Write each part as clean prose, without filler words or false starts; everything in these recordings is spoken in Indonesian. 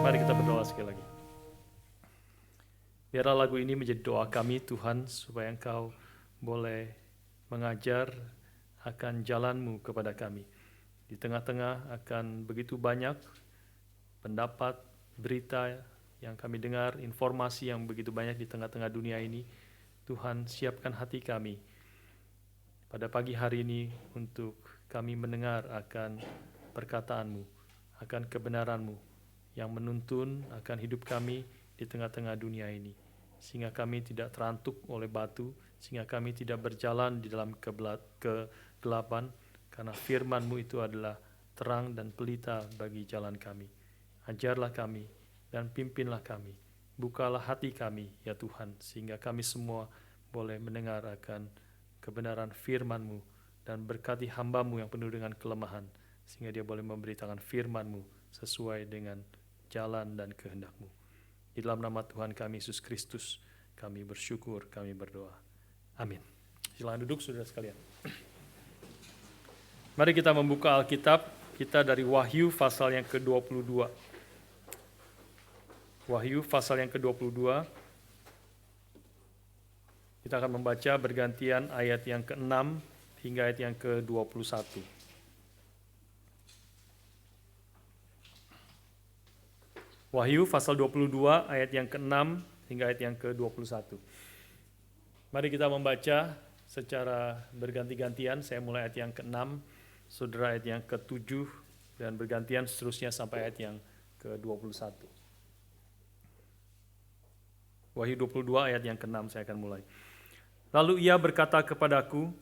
Mari kita berdoa sekali lagi. Biarlah lagu ini menjadi doa kami Tuhan, supaya Engkau boleh mengajar akan jalan-Mu kepada kami. Di tengah-tengah akan begitu banyak pendapat, berita yang kami dengar, informasi yang begitu banyak di tengah-tengah dunia ini. Tuhan, siapkan hati kami pada pagi hari ini untuk kami mendengar akan perkataan-Mu, akan kebenaran-Mu yang menuntun akan hidup kami di tengah-tengah dunia ini, sehingga kami tidak terantuk oleh batu, sehingga kami tidak berjalan di dalam kegelapan, karena firman-Mu itu adalah terang dan pelita bagi jalan kami. Ajarlah kami dan pimpinlah kami. Bukalah hati kami, ya Tuhan, sehingga kami semua boleh mendengar akan kebenaran firman-Mu, dan berkati hamba-Mu yang penuh dengan kelemahan, sehingga dia boleh memberitakan firman-Mu sesuai dengan jalan dan kehendak-Mu. Di dalam nama Tuhan kami Yesus Kristus, kami bersyukur, kami berdoa. Amin. Silakan duduk saudara sekalian. Mari kita membuka Alkitab kita dari Wahyu pasal yang ke-22. Wahyu pasal yang ke-22. Kita akan membaca bergantian ayat yang ke-6 hingga ayat yang ke-21. Wahyu pasal 22 ayat yang ke-6 hingga ayat yang ke-21. Mari kita membaca secara berganti-gantian. Saya mulai ayat yang ke-6, saudara ayat yang ke-7, dan bergantian seterusnya sampai ayat yang ke-21. Wahyu 22 ayat yang ke-6 saya akan mulai. Lalu ia berkata kepadaku,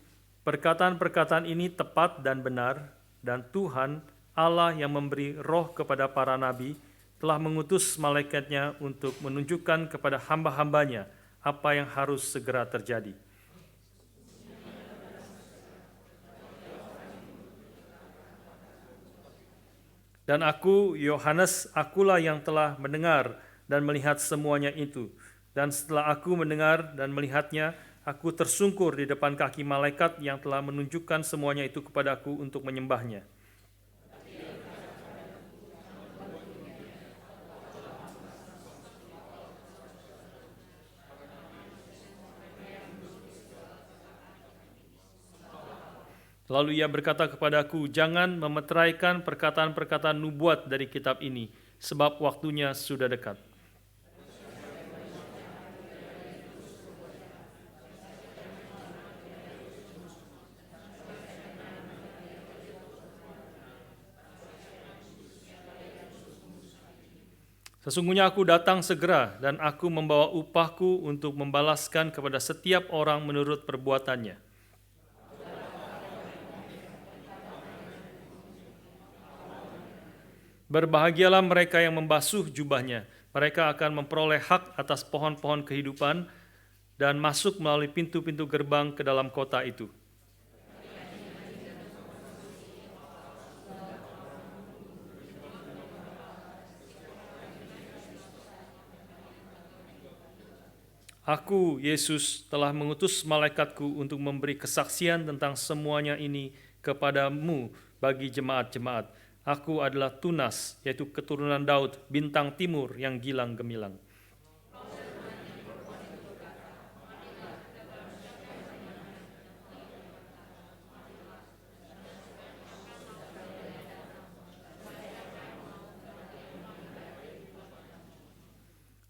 perkataan-perkataan ini tepat dan benar, dan Tuhan Allah yang memberi roh kepada para nabi telah mengutus malaikatnya untuk menunjukkan kepada hamba-hambanya apa yang harus segera terjadi. Dan aku, Yohanes, akulah yang telah mendengar dan melihat semuanya itu. Dan setelah aku mendengar dan melihatnya, aku tersungkur di depan kaki malaikat yang telah menunjukkan semuanya itu kepadaku untuk menyembahnya. Lalu ia berkata kepadaku, jangan memeteraikan perkataan-perkataan nubuat dari kitab ini, sebab waktunya sudah dekat. Sesungguhnya aku datang segera, dan aku membawa upahku untuk membalaskan kepada setiap orang menurut perbuatannya. Berbahagialah mereka yang membasuh jubahnya, mereka akan memperoleh hak atas pohon-pohon kehidupan dan masuk melalui pintu-pintu gerbang ke dalam kota itu. Aku, Yesus, telah mengutus malaikatku untuk memberi kesaksian tentang semuanya ini kepadamu bagi jemaat-jemaat. Aku adalah Tunas, yaitu keturunan Daud, bintang timur yang gilang gemilang.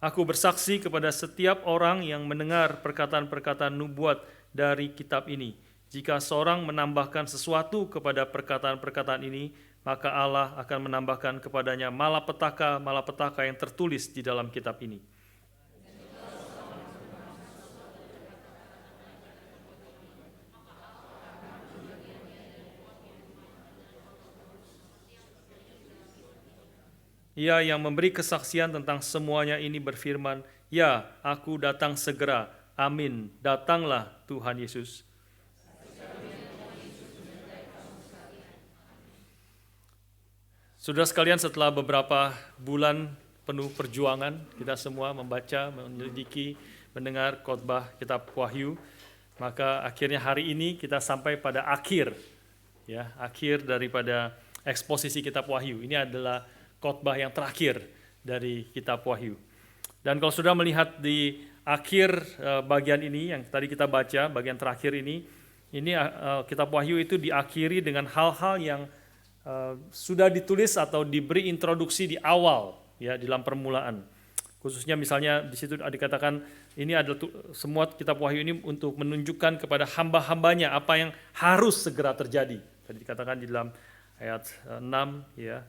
Aku bersaksi kepada setiap orang yang mendengar perkataan-perkataan nubuat dari kitab ini. Jika seorang menambahkan sesuatu kepada perkataan-perkataan ini, maka Allah akan menambahkan kepadanya malapetaka yang tertulis di dalam kitab ini. Ia yang memberi kesaksian tentang semuanya ini berfirman, ya, aku datang segera. Amin. Datanglah Tuhan Yesus. Saudara sekalian, setelah beberapa bulan penuh perjuangan, kita semua membaca, menyelidiki, mendengar khotbah kitab Wahyu, maka akhirnya hari ini kita sampai pada akhir daripada eksposisi kitab Wahyu. Ini adalah khotbah yang terakhir dari kitab Wahyu. Dan kalau sudah melihat di akhir bagian ini yang tadi kita baca, bagian terakhir ini kitab Wahyu itu diakhiri dengan hal-hal yang sudah ditulis atau diberi introduksi di awal, ya, di dalam permulaan. Khususnya misalnya di situ dikatakan ini adalah semua kitab Wahyu ini untuk menunjukkan kepada hamba-hambanya apa yang harus segera terjadi. Tadi dikatakan di dalam ayat 6, ya,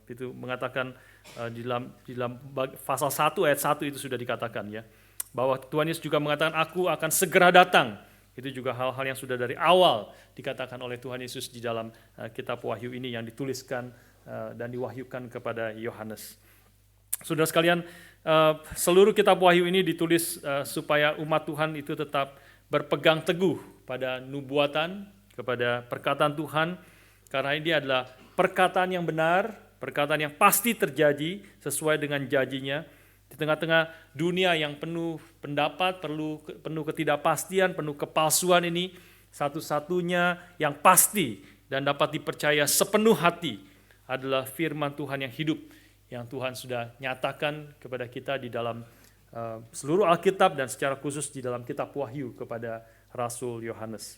itu mengatakan di dalam pasal 1 ayat 1 itu sudah dikatakan, ya, bahwa Tuhan Yesus juga mengatakan aku akan segera datang. Itu juga hal-hal yang sudah dari awal dikatakan oleh Tuhan Yesus di dalam kitab Wahyu ini yang dituliskan dan diwahyukan kepada Yohanes. Saudara sekalian, seluruh kitab Wahyu ini ditulis supaya umat Tuhan itu tetap berpegang teguh pada nubuatan, kepada perkataan Tuhan, karena ini adalah perkataan yang benar, perkataan yang pasti terjadi sesuai dengan janjinya. Di tengah-tengah dunia yang penuh pendapat, penuh ketidakpastian, penuh kepalsuan ini, satu-satunya yang pasti dan dapat dipercaya sepenuh hati adalah firman Tuhan yang hidup, yang Tuhan sudah nyatakan kepada kita di dalam seluruh Alkitab dan secara khusus di dalam kitab Wahyu kepada Rasul Yohanes.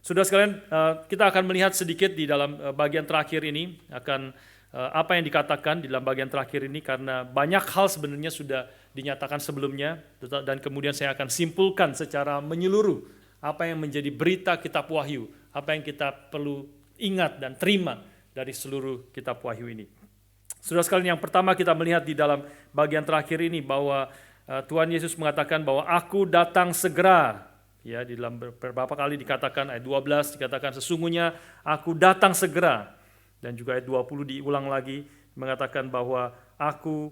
Saudara sekalian, kita akan melihat sedikit di dalam bagian terakhir ini akan apa yang dikatakan di dalam bagian terakhir ini, karena banyak hal sebenarnya sudah dinyatakan sebelumnya dan kemudian saya akan simpulkan secara menyeluruh apa yang menjadi berita kitab Wahyu, apa yang kita perlu ingat dan terima dari seluruh kitab Wahyu ini. Saudara sekalian, yang pertama kita melihat di dalam bagian terakhir ini bahwa Tuhan Yesus mengatakan bahwa aku datang segera. Ya, di dalam beberapa kali dikatakan, ayat 12 dikatakan sesungguhnya aku datang segera. Dan juga ayat 20 diulang lagi mengatakan bahwa aku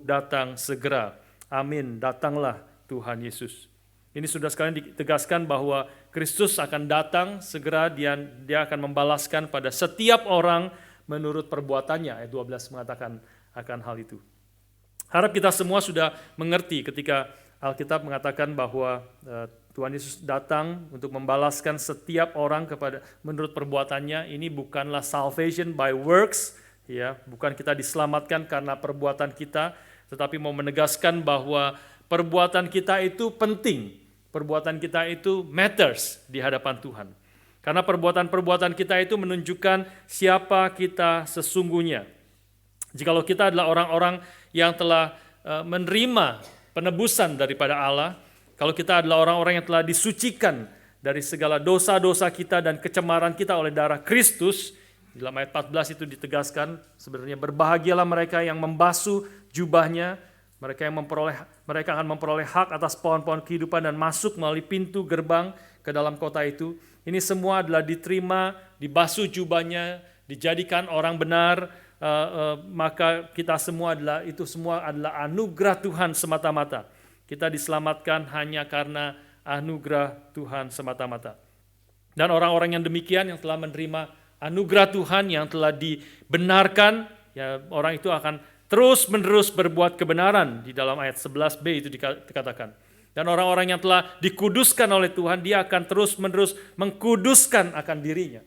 datang segera. Amin, datanglah Tuhan Yesus. Ini sudah sekalian ditegaskan bahwa Kristus akan datang segera, dia akan membalaskan pada setiap orang menurut perbuatannya. Ayat 12 mengatakan akan hal itu. Harap kita semua sudah mengerti ketika Alkitab mengatakan bahwa Tuhan Yesus datang untuk membalaskan setiap orang kepada menurut perbuatannya. Ini bukanlah salvation by works, ya, bukan kita diselamatkan karena perbuatan kita, tetapi mau menegaskan bahwa perbuatan kita itu penting, perbuatan kita itu matters di hadapan Tuhan. Karena perbuatan-perbuatan kita itu menunjukkan siapa kita sesungguhnya. Jikalau kita adalah orang-orang yang telah menerima penebusan daripada Allah, kalau kita adalah orang-orang yang telah disucikan dari segala dosa-dosa kita dan kecemaran kita oleh darah Kristus, dalam ayat 14 itu ditegaskan, sebenarnya berbahagialah mereka yang membasuh jubahnya, mereka akan memperoleh hak atas pohon-pohon kehidupan dan masuk melalui pintu gerbang ke dalam kota itu. Ini semua adalah diterima, dibasuh jubahnya, dijadikan orang benar, maka kita semua adalah anugerah Tuhan semata-mata. Kita diselamatkan hanya karena anugerah Tuhan semata-mata. Dan orang-orang yang demikian yang telah menerima anugerah Tuhan, yang telah dibenarkan, ya, orang itu akan terus-menerus berbuat kebenaran. Di dalam ayat 11b itu dikatakan. Dan orang-orang yang telah dikuduskan oleh Tuhan, dia akan terus-menerus mengkuduskan akan dirinya.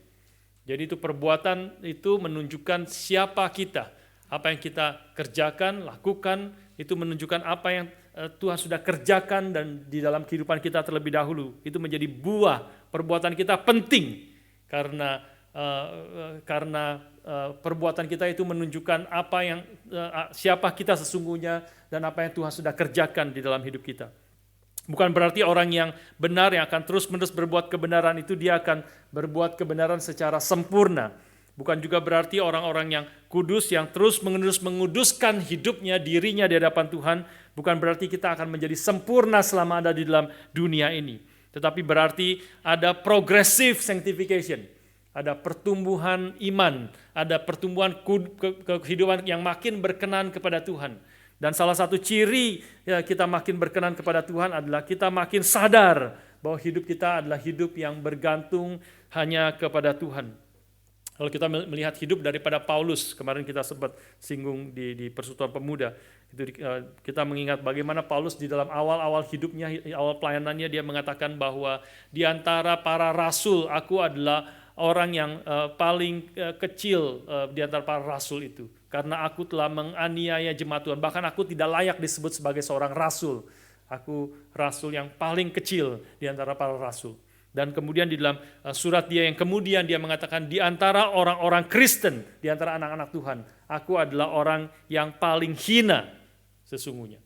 Jadi itu perbuatan itu menunjukkan siapa kita, apa yang kita kerjakan, lakukan, itu menunjukkan apa yang Tuhan sudah kerjakan dan di dalam kehidupan kita terlebih dahulu. Itu menjadi buah perbuatan kita penting karena perbuatan kita itu menunjukkan apa yang siapa kita sesungguhnya dan apa yang Tuhan sudah kerjakan di dalam hidup kita. Bukan berarti orang yang benar yang akan terus-menerus berbuat kebenaran itu dia akan berbuat kebenaran secara sempurna. Bukan juga berarti orang-orang yang kudus yang terus-menerus menguduskan hidupnya, dirinya di hadapan Tuhan, bukan berarti kita akan menjadi sempurna selama ada di dalam dunia ini. Tetapi berarti ada progressive sanctification, ada pertumbuhan iman, ada pertumbuhan kehidupan yang makin berkenan kepada Tuhan. Dan salah satu ciri ya, kita makin berkenan kepada Tuhan adalah kita makin sadar bahwa hidup kita adalah hidup yang bergantung hanya kepada Tuhan. Kalau kita melihat hidup daripada Paulus, kemarin kita sempat singgung di Persekutuan Pemuda, itu kita mengingat bagaimana Paulus di dalam awal-awal hidupnya, awal pelayanannya, dia mengatakan bahwa di antara para rasul, aku adalah orang yang paling kecil di antara para rasul itu. karena aku telah menganiaya jemaat Tuhan. Bahkan aku tidak layak disebut sebagai seorang rasul. Aku rasul yang paling kecil di antara para rasul. Dan kemudian di dalam surat dia yang kemudian dia mengatakan di antara orang-orang Kristen, di antara anak-anak Tuhan, aku adalah orang yang paling hina sesungguhnya.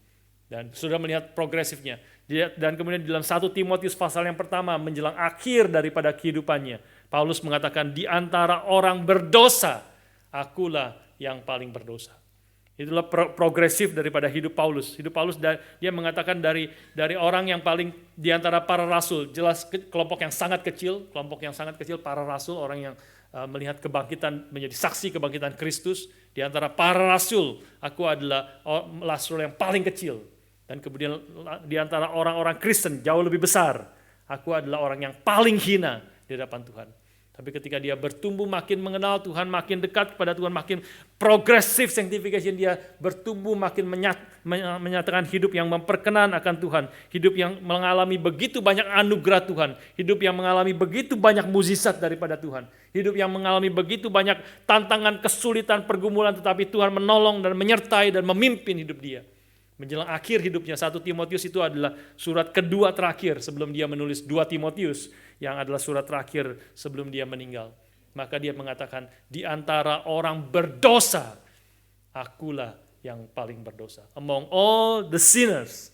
Dan sudah melihat progresifnya. Dan kemudian di dalam 1 Timotius pasal yang pertama menjelang akhir daripada kehidupannya, Paulus mengatakan di antara orang berdosa, akulah yang paling berdosa. Itulah progresif daripada hidup Paulus. Hidup Paulus dia mengatakan dari orang yang paling di antara para rasul, jelas kelompok yang sangat kecil, para rasul, orang yang melihat kebangkitan, menjadi saksi kebangkitan Kristus. Di antara para rasul, aku adalah rasul yang paling kecil. Dan kemudian di antara orang-orang Kristen jauh lebih besar, aku adalah orang yang paling hina di hadapan Tuhan. Tapi ketika dia bertumbuh makin mengenal Tuhan, makin dekat kepada Tuhan, makin progressive sanctification, dia bertumbuh makin menyatakan hidup yang memperkenan akan Tuhan, hidup yang mengalami begitu banyak anugerah Tuhan, hidup yang mengalami begitu banyak mukjizat daripada Tuhan, hidup yang mengalami begitu banyak tantangan, kesulitan, pergumulan, tetapi Tuhan menolong dan menyertai dan memimpin hidup dia. Menjelang akhir hidupnya, 1 Timotius itu adalah surat kedua terakhir sebelum dia menulis 2 Timotius, yang adalah surat terakhir sebelum dia meninggal. Maka dia mengatakan, di antara orang berdosa, akulah yang paling berdosa. Among all the sinners,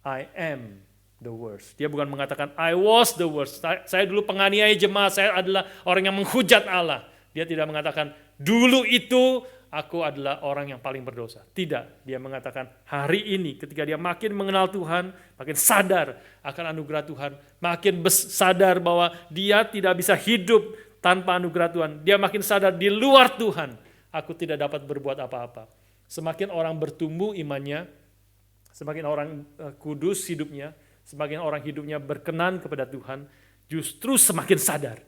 I am the worst. Dia bukan mengatakan, I was the worst. Saya dulu penganiaya jemaat, saya adalah orang yang menghujat Allah. Dia tidak mengatakan, dulu itu aku adalah orang yang paling berdosa. Tidak, dia mengatakan hari ini ketika dia makin mengenal Tuhan, makin sadar akan anugerah Tuhan, makin sadar bahwa dia tidak bisa hidup tanpa anugerah Tuhan. Dia makin sadar di luar Tuhan, aku tidak dapat berbuat apa-apa. Semakin orang bertumbuh imannya, semakin orang kudus hidupnya, semakin orang hidupnya berkenan kepada Tuhan, justru semakin sadar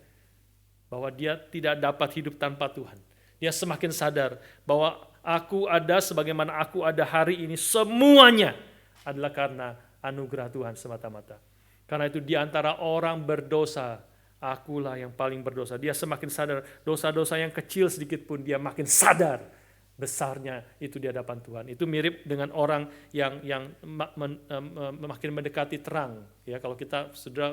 bahwa dia tidak dapat hidup tanpa Tuhan. Dia semakin sadar bahwa aku ada sebagaimana aku ada hari ini, semuanya adalah karena anugerah Tuhan semata-mata. Karena itu di antara orang berdosa, akulah yang paling berdosa. Dia semakin sadar dosa-dosa yang kecil sedikit pun dia makin sadar besarnya itu di hadapan Tuhan. Itu mirip dengan orang yang makin mendekati terang. Ya, kalau kita sudah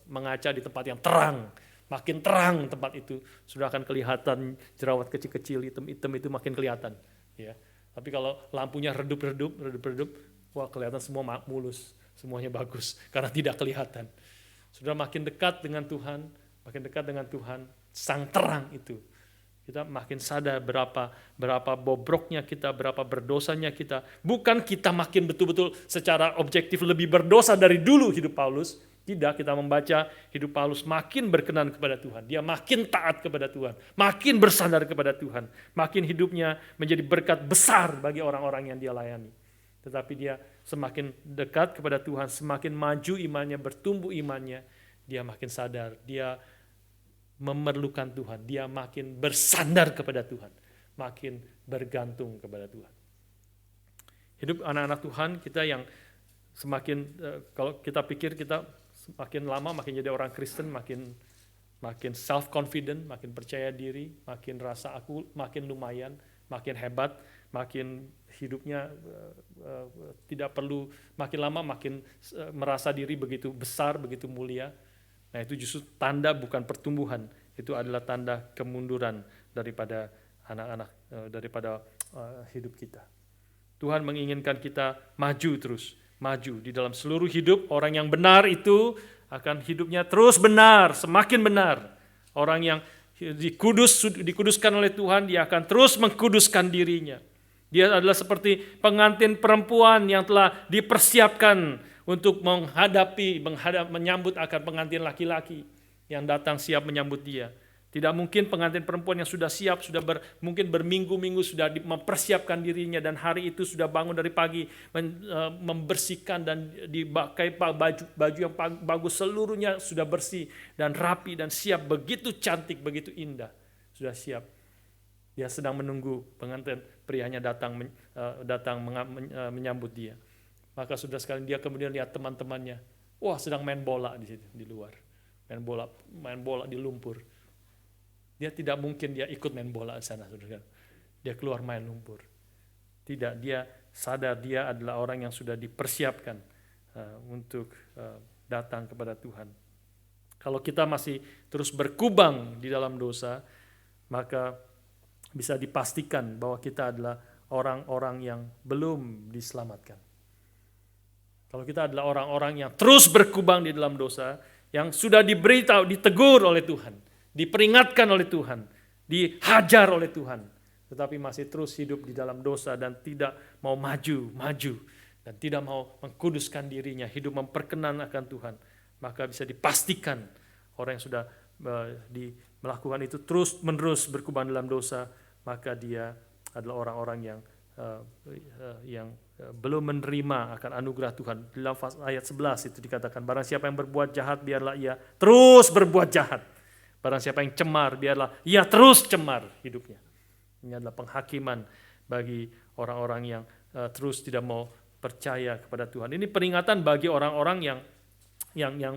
mengaca di tempat yang terang, makin terang tempat itu, sudah akan kelihatan jerawat kecil-kecil, hitam-hitam itu makin kelihatan. Ya. Tapi kalau lampunya redup-redup, wah kelihatan semua mulus, semuanya bagus, karena tidak kelihatan. Sudah makin dekat dengan Tuhan, sang terang itu, kita makin sadar berapa bobroknya kita, berapa berdosanya kita. Bukan kita makin betul-betul secara objektif lebih berdosa dari dulu hidup Paulus. Tidak, kita membaca hidup Paulus makin berkenan kepada Tuhan. Dia makin taat kepada Tuhan, makin bersandar kepada Tuhan, makin hidupnya menjadi berkat besar bagi orang-orang yang dia layani. Tetapi dia semakin dekat kepada Tuhan, semakin maju imannya, bertumbuh imannya, dia makin sadar, dia memerlukan Tuhan, dia makin bersandar kepada Tuhan, makin bergantung kepada Tuhan. Hidup anak-anak Tuhan kita yang semakin, kalau kita pikir kita makin lama makin jadi orang Kristen, makin self-confident, makin percaya diri, makin rasa aku makin lumayan, makin hebat, makin hidupnya tidak perlu, makin lama makin merasa diri begitu besar, begitu mulia. Nah itu justru tanda bukan pertumbuhan, itu adalah tanda kemunduran daripada anak-anak, daripada hidup kita. Tuhan menginginkan kita maju terus, maju di dalam seluruh hidup. Orang yang benar itu akan hidupnya terus benar, semakin benar. Orang yang dikuduskan oleh Tuhan, dia akan terus mengkuduskan dirinya. Dia adalah seperti pengantin perempuan yang telah dipersiapkan untuk menyambut akan pengantin laki-laki yang datang siap menyambut dia. Tidak mungkin pengantin perempuan yang sudah siap, mungkin berminggu-minggu sudah mempersiapkan dirinya dan hari itu sudah bangun dari pagi, membersihkan dan dipakai baju yang bagus, seluruhnya sudah bersih dan rapi dan siap, begitu cantik, begitu indah, sudah siap. Dia sedang menunggu pengantin prianya datang menyambut dia. Maka sudah sekali dia kemudian lihat teman-temannya, wah sedang main bola di situ, di luar, main bola di lumpur. Dia tidak mungkin dia ikut main bola di sana, saudara. dia keluar main lumpur. Tidak, dia sadar dia adalah orang yang sudah dipersiapkan untuk datang kepada Tuhan. Kalau kita masih terus berkubang di dalam dosa, maka bisa dipastikan bahwa kita adalah orang-orang yang belum diselamatkan. Kalau kita adalah orang-orang yang terus berkubang di dalam dosa, yang sudah diberitahu, ditegur oleh Tuhan, diperingatkan oleh Tuhan, dihajar oleh Tuhan, tetapi masih terus hidup di dalam dosa dan tidak mau maju, dan tidak mau mengkuduskan dirinya, hidup memperkenan akan Tuhan, maka bisa dipastikan orang yang sudah melakukan itu terus-menerus berkubang dalam dosa, maka dia adalah orang-orang yang belum menerima akan anugerah Tuhan. Dalam ayat 11 itu dikatakan, barang siapa yang berbuat jahat, biarlah ia terus berbuat jahat. Barang siapa yang cemar, biarlah ia terus cemar hidupnya. Ini adalah penghakiman bagi orang-orang yang terus tidak mau percaya kepada Tuhan. Ini peringatan bagi orang-orang yang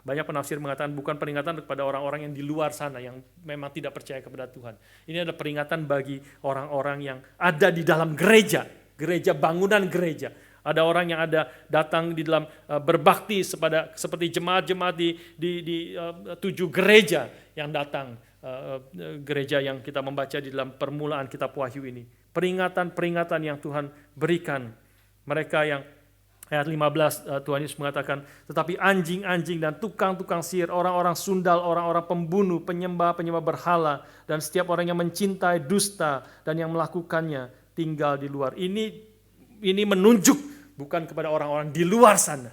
banyak penafsir mengatakan bukan peringatan kepada orang-orang yang di luar sana yang memang tidak percaya kepada Tuhan. Ini adalah peringatan bagi orang-orang yang ada di dalam gereja, bangunan gereja. Ada orang yang ada datang di dalam berbakti seperti jemaat-jemaat di 7 gereja yang datang, gereja yang kita membaca di dalam permulaan kitab Wahyu ini. Peringatan-peringatan yang Tuhan berikan. Mereka yang ayat 15 Tuhan Yesus mengatakan, tetapi anjing-anjing dan tukang-tukang sihir, orang-orang sundal, orang-orang pembunuh, penyembah berhala, dan setiap orang yang mencintai dusta dan yang melakukannya tinggal di luar. Ini menunjuk bukan kepada orang-orang di luar sana.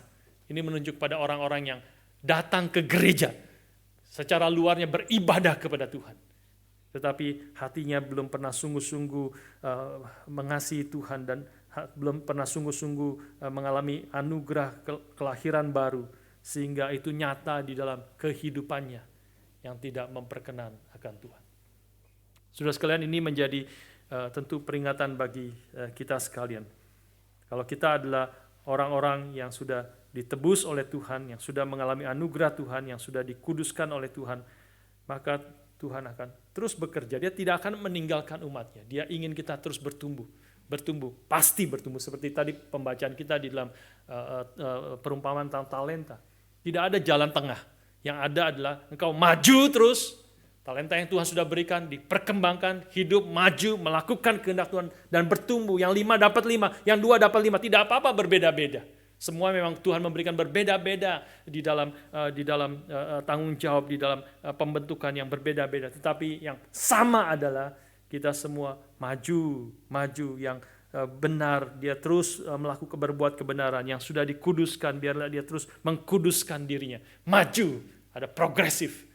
Ini menunjuk pada orang-orang yang datang ke gereja. Secara luarnya beribadah kepada Tuhan. Tetapi hatinya belum pernah sungguh-sungguh mengasihi Tuhan dan belum pernah sungguh-sungguh mengalami anugerah kelahiran baru, sehingga itu nyata di dalam kehidupannya yang tidak memperkenan akan Tuhan. Saudara sekalian, ini menjadi tentu peringatan bagi kita sekalian. Kalau kita adalah orang-orang yang sudah ditebus oleh Tuhan, yang sudah mengalami anugerah Tuhan, yang sudah dikuduskan oleh Tuhan, maka Tuhan akan terus bekerja. Dia tidak akan meninggalkan umatnya. Dia ingin kita terus bertumbuh, pasti bertumbuh. Seperti tadi pembacaan kita di dalam perumpamaan tentang talenta. Tidak ada jalan tengah. Yang ada adalah engkau maju terus, talenta yang Tuhan sudah berikan diperkembangkan, hidup maju, melakukan kehendak Tuhan dan bertumbuh. Yang 5 dapat 5, yang 2 dapat 5. Tidak apa-apa berbeda-beda. Semua memang Tuhan memberikan berbeda-beda di dalam tanggung jawab, di dalam pembentukan yang berbeda-beda. Tetapi yang sama adalah kita semua maju yang benar. Dia terus melakukan berbuat kebenaran yang sudah dikuduskan. Biarlah dia terus mengkuduskan dirinya. Maju, ada progresif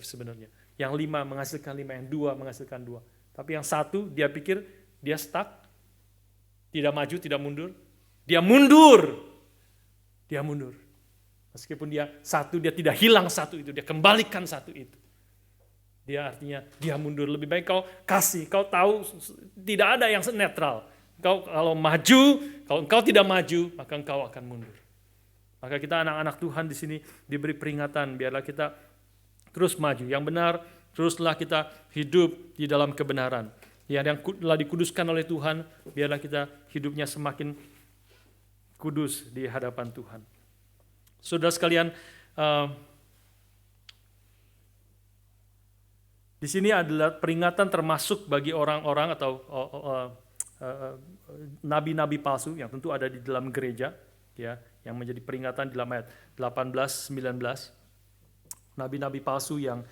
sebenarnya. Yang 5 menghasilkan 5, yang 2 menghasilkan 2. Tapi yang 1 dia pikir dia stuck, tidak maju, tidak mundur. Dia mundur. Meskipun dia tidak hilang 1 itu, dia kembalikan 1 itu. Dia artinya dia mundur. Lebih baik kau kasih, kau tahu tidak ada yang netral. Kau kalau maju, kalau engkau tidak maju, maka engkau akan mundur. Maka kita anak-anak Tuhan di sini diberi peringatan, biarlah kita terus maju. Yang benar, teruslah kita hidup di dalam kebenaran. Yang telah dikuduskan oleh Tuhan, biarlah kita hidupnya semakin kudus di hadapan Tuhan. Saudara sekalian, di sini adalah peringatan termasuk bagi orang-orang atau nabi-nabi palsu yang tentu ada di dalam gereja, ya, yang menjadi peringatan di dalam ayat 18-19. Nabi-nabi palsu yang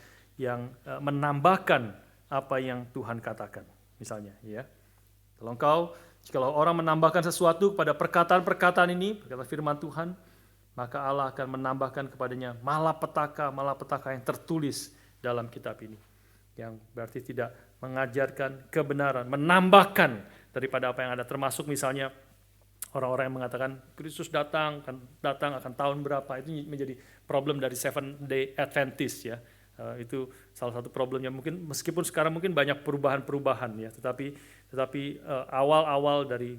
menambahkan apa yang Tuhan katakan, misalnya, ya. Kalau orang menambahkan sesuatu pada perkataan-perkataan ini, perkataan firman Tuhan, maka Allah akan menambahkan kepadanya malapetaka yang tertulis dalam kitab ini. Yang berarti tidak mengajarkan kebenaran, menambahkan daripada apa yang ada. Termasuk misalnya orang-orang yang mengatakan Kristus datang akan tahun berapa. Itu menjadi problem dari Seventh Day Adventist, ya. Itu salah satu problemnya. Mungkin meskipun sekarang mungkin banyak perubahan-perubahan, ya, tetapi awal-awal dari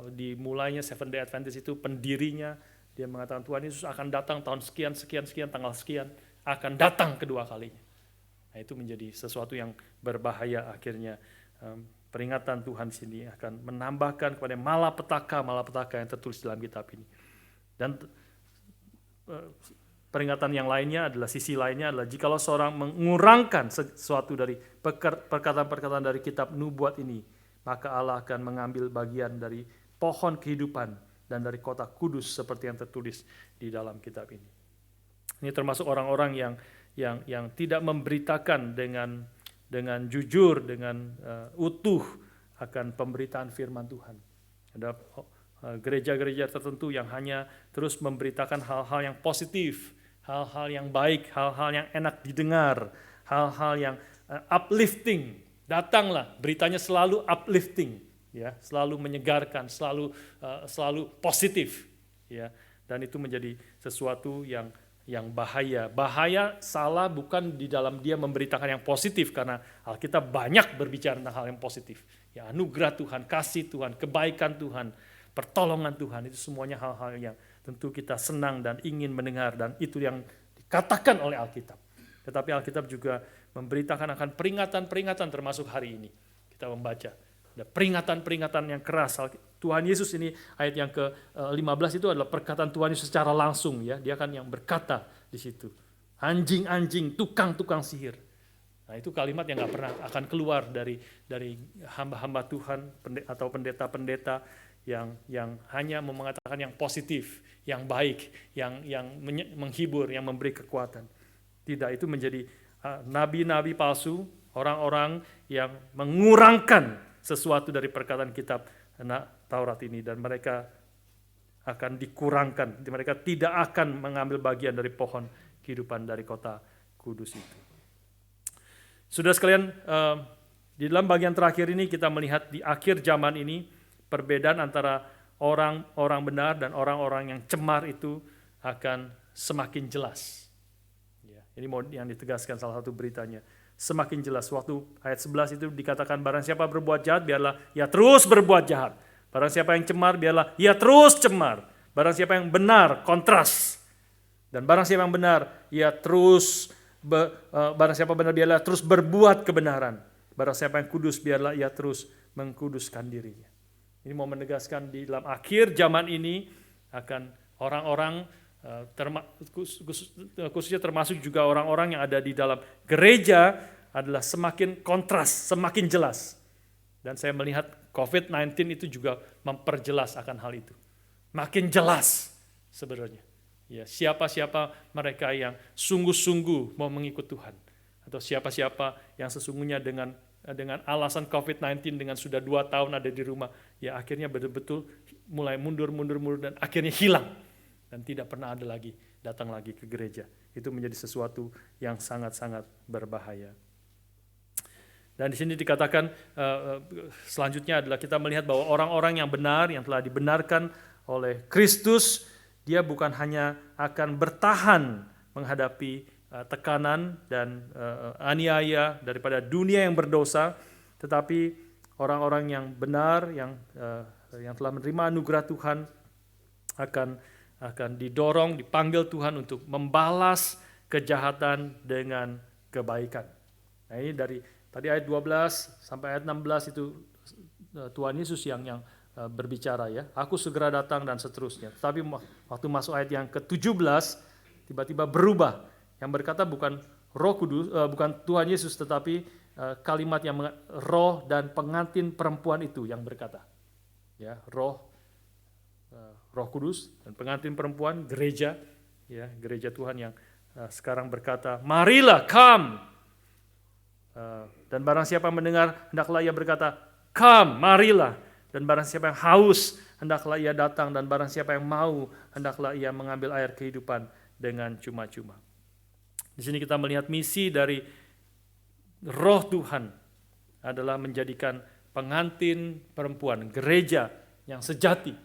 dimulainya Seventh Day Adventist itu pendirinya dia mengatakan Tuhan Yesus akan datang tahun sekian tanggal sekian, akan datang kedua kalinya. Nah, itu menjadi sesuatu yang berbahaya akhirnya peringatan Tuhan di sini akan menambahkan kepada malapetaka yang tertulis dalam kitab ini. Dan peringatan yang lainnya adalah, sisi lainnya adalah, jikalau seorang mengurangkan sesuatu dari perkataan-perkataan dari kitab nubuat ini, maka Allah akan mengambil bagian dari pohon kehidupan dan dari kota kudus seperti yang tertulis di dalam kitab ini. Ini termasuk orang-orang yang tidak memberitakan dengan jujur, dengan utuh akan pemberitaan firman Tuhan. Ada gereja-gereja tertentu yang hanya terus memberitakan hal-hal yang positif, hal-hal yang baik, hal-hal yang enak didengar, hal-hal yang uplifting. Datanglah, beritanya selalu uplifting, ya, selalu menyegarkan, selalu positif, ya. Dan itu menjadi sesuatu yang bahaya. Bahaya salah bukan di dalam dia memberitakan yang positif, karena Alkitab banyak berbicara tentang hal yang positif. Ya, anugerah Tuhan, kasih Tuhan, kebaikan Tuhan, pertolongan Tuhan, itu semuanya hal-hal yang tentu kita senang dan ingin mendengar, dan itu yang dikatakan oleh Alkitab. Tetapi Alkitab juga memberitakan akan peringatan-peringatan, termasuk hari ini. Kita membaca ada peringatan-peringatan yang keras. Tuhan Yesus ini, ayat yang ke-15 itu adalah perkataan Tuhan Yesus secara langsung, ya. Dia kan yang berkata di situ. Anjing-anjing, tukang-tukang sihir. Nah, itu kalimat yang nggak pernah akan keluar dari hamba-hamba Tuhan atau pendeta-pendeta yang hanya mengatakan yang positif, yang baik, yang menghibur, yang memberi kekuatan. Tidak, itu menjadi nabi-nabi palsu, orang-orang yang mengurangkan sesuatu dari perkataan kitab Taurat ini, dan mereka akan dikurangkan. Mereka tidak akan mengambil bagian dari pohon kehidupan dari kota kudus itu. Saudara sekalian, di dalam bagian terakhir ini kita melihat di akhir zaman ini perbedaan antara orang-orang benar dan orang-orang yang cemar itu akan semakin jelas. Ya, ini mau yang ditegaskan salah satu beritanya. Semakin jelas. Waktu ayat 11 itu dikatakan, barang siapa berbuat jahat, biarlah ia terus berbuat jahat. Barang siapa yang cemar, biarlah ia terus cemar. Barang siapa yang benar, kontras. Dan barang siapa yang benar, ia terus barang siapa benar, biarlah terus berbuat kebenaran. Barang siapa yang kudus, biarlah ia terus mengkuduskan dirinya. Ini mau menegaskan di dalam akhir zaman ini akan orang-orang, khususnya termasuk juga orang-orang yang ada di dalam gereja, adalah semakin kontras, semakin jelas. Dan saya melihat COVID-19 itu juga memperjelas akan hal itu. Makin jelas sebenarnya. Ya, siapa-siapa mereka yang sungguh-sungguh mau mengikut Tuhan, atau siapa-siapa yang sesungguhnya dengan alasan COVID-19, dengan sudah 2 tahun ada di rumah, ya akhirnya betul-betul mulai mundur dan akhirnya hilang dan tidak pernah ada lagi datang lagi ke gereja. Itu menjadi sesuatu yang sangat-sangat berbahaya. Dan di sini dikatakan selanjutnya adalah kita melihat bahwa orang-orang yang benar, yang telah dibenarkan oleh Kristus, dia bukan hanya akan bertahan menghadapi tekanan dan aniaya daripada dunia yang berdosa, tetapi orang-orang yang benar, yang telah menerima anugerah Tuhan akan didorong, dipanggil Tuhan untuk membalas kejahatan dengan kebaikan. Nah, ini dari tadi ayat 12 sampai ayat 16 itu Tuhan Yesus yang berbicara, ya. Aku segera datang dan seterusnya. Tapi waktu masuk ayat yang ke-17 tiba-tiba berubah. Yang berkata bukan Roh Kudus, bukan Tuhan Yesus, tetapi kalimat yang roh dan pengantin perempuan itu yang berkata. Ya, Roh Kudus dan pengantin perempuan, gereja, ya, gereja Tuhan yang sekarang berkata, "Marilah, come." Dan barang siapa mendengar, hendaklah ia berkata, "Come, marilah." Dan barang siapa yang haus, hendaklah ia datang. Dan barang siapa yang mau, hendaklah ia mengambil air kehidupan dengan cuma-cuma. Di sini kita melihat misi dari Roh Tuhan adalah menjadikan pengantin perempuan, gereja yang sejati.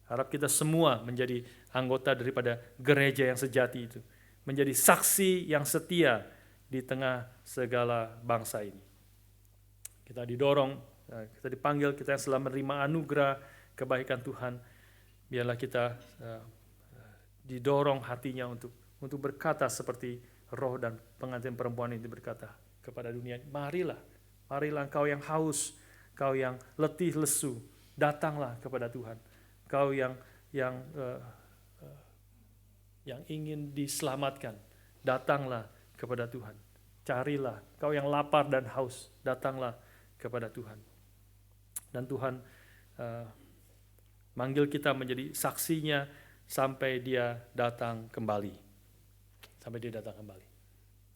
Harap kita semua menjadi anggota daripada gereja yang sejati itu. Menjadi saksi yang setia di tengah segala bangsa ini. Kita didorong, kita dipanggil, kita yang telah menerima anugerah kebaikan Tuhan, biarlah kita didorong hatinya untuk berkata seperti Roh dan pengantin perempuan ini berkata kepada dunia, marilah, Marilah engkau yang haus, kau yang letih lesu, datanglah kepada Tuhan. Kau yang ingin diselamatkan, datanglah kepada Tuhan. Carilah, kau yang lapar dan haus, datanglah kepada Tuhan. Dan Tuhan manggil kita menjadi saksinya sampai dia datang kembali. Sampai dia datang kembali.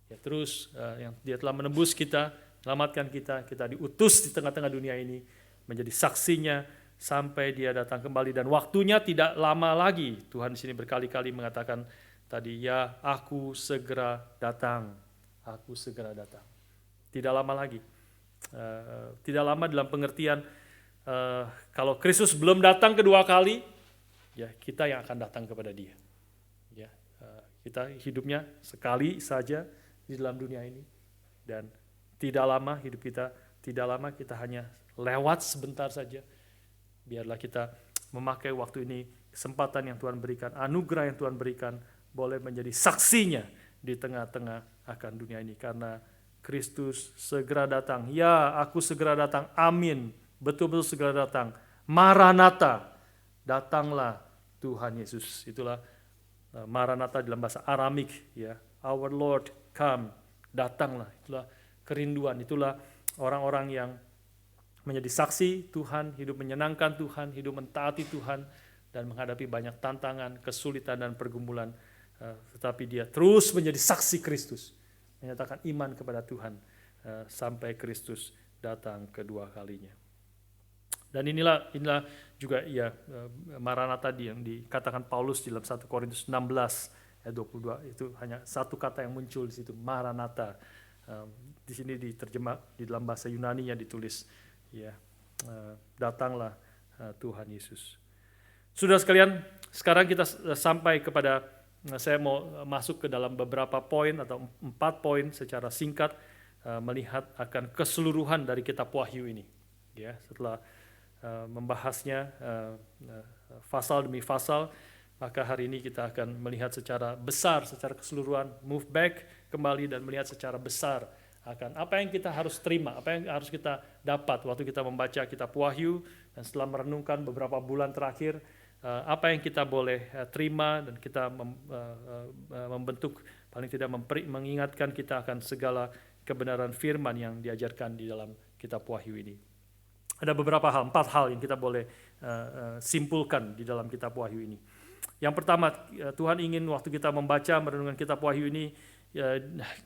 Ya, terus yang dia telah menebus kita, selamatkan kita diutus di tengah-tengah dunia ini menjadi saksinya sampai dia datang kembali, dan waktunya tidak lama lagi. Tuhan di sini berkali-kali mengatakan tadi, ya aku segera datang, aku segera datang. Tidak lama lagi. Tidak lama dalam pengertian kalau Kristus belum datang kedua kali, ya kita yang akan datang kepada dia. Ya, kita hidupnya sekali saja di dalam dunia ini, dan tidak lama hidup kita, tidak lama kita hanya lewat sebentar saja. Biarlah kita memakai waktu ini, kesempatan yang Tuhan berikan, anugerah yang Tuhan berikan, boleh menjadi saksinya di tengah-tengah akan dunia ini. Karena Kristus segera datang. Ya, aku segera datang. Amin. Betul-betul segera datang. Maranatha. Datanglah Tuhan Yesus. Itulah Maranatha dalam bahasa Aramik. Ya, Our Lord come. Datanglah. Itulah kerinduan. Itulah orang-orang yang menjadi saksi Tuhan, hidup menyenangkan Tuhan, hidup mentaati Tuhan, dan menghadapi banyak tantangan, kesulitan, dan pergumulan. Tetapi dia terus menjadi saksi Kristus, menyatakan iman kepada Tuhan sampai Kristus datang kedua kalinya. Dan inilah juga ya Maranatha yang dikatakan Paulus dalam 1 Korintus 16 ayat 22, itu hanya satu kata yang muncul di situ, Maranatha. Di sini diterjemah di dalam bahasa Yunani yang ditulis, ya, datanglah Tuhan Yesus. Saudara sekalian, sekarang kita sampai kepada, saya mau masuk ke dalam beberapa poin atau 4 poin secara singkat, melihat akan keseluruhan dari kitab Wahyu ini. Ya, setelah membahasnya pasal demi pasal, maka hari ini kita akan melihat secara besar, secara keseluruhan, move back kembali dan melihat secara besar akan apa yang kita harus terima, apa yang harus kita dapat waktu kita membaca kitab Wahyu, dan setelah merenungkan beberapa bulan terakhir, apa yang kita boleh terima, dan kita membentuk, paling tidak mengingatkan kita akan segala kebenaran firman yang diajarkan di dalam kitab Wahyu ini. Ada beberapa hal, 4 hal yang kita boleh simpulkan di dalam kitab Wahyu ini. Yang pertama, Tuhan ingin waktu kita membaca, merenungkan kitab Wahyu ini,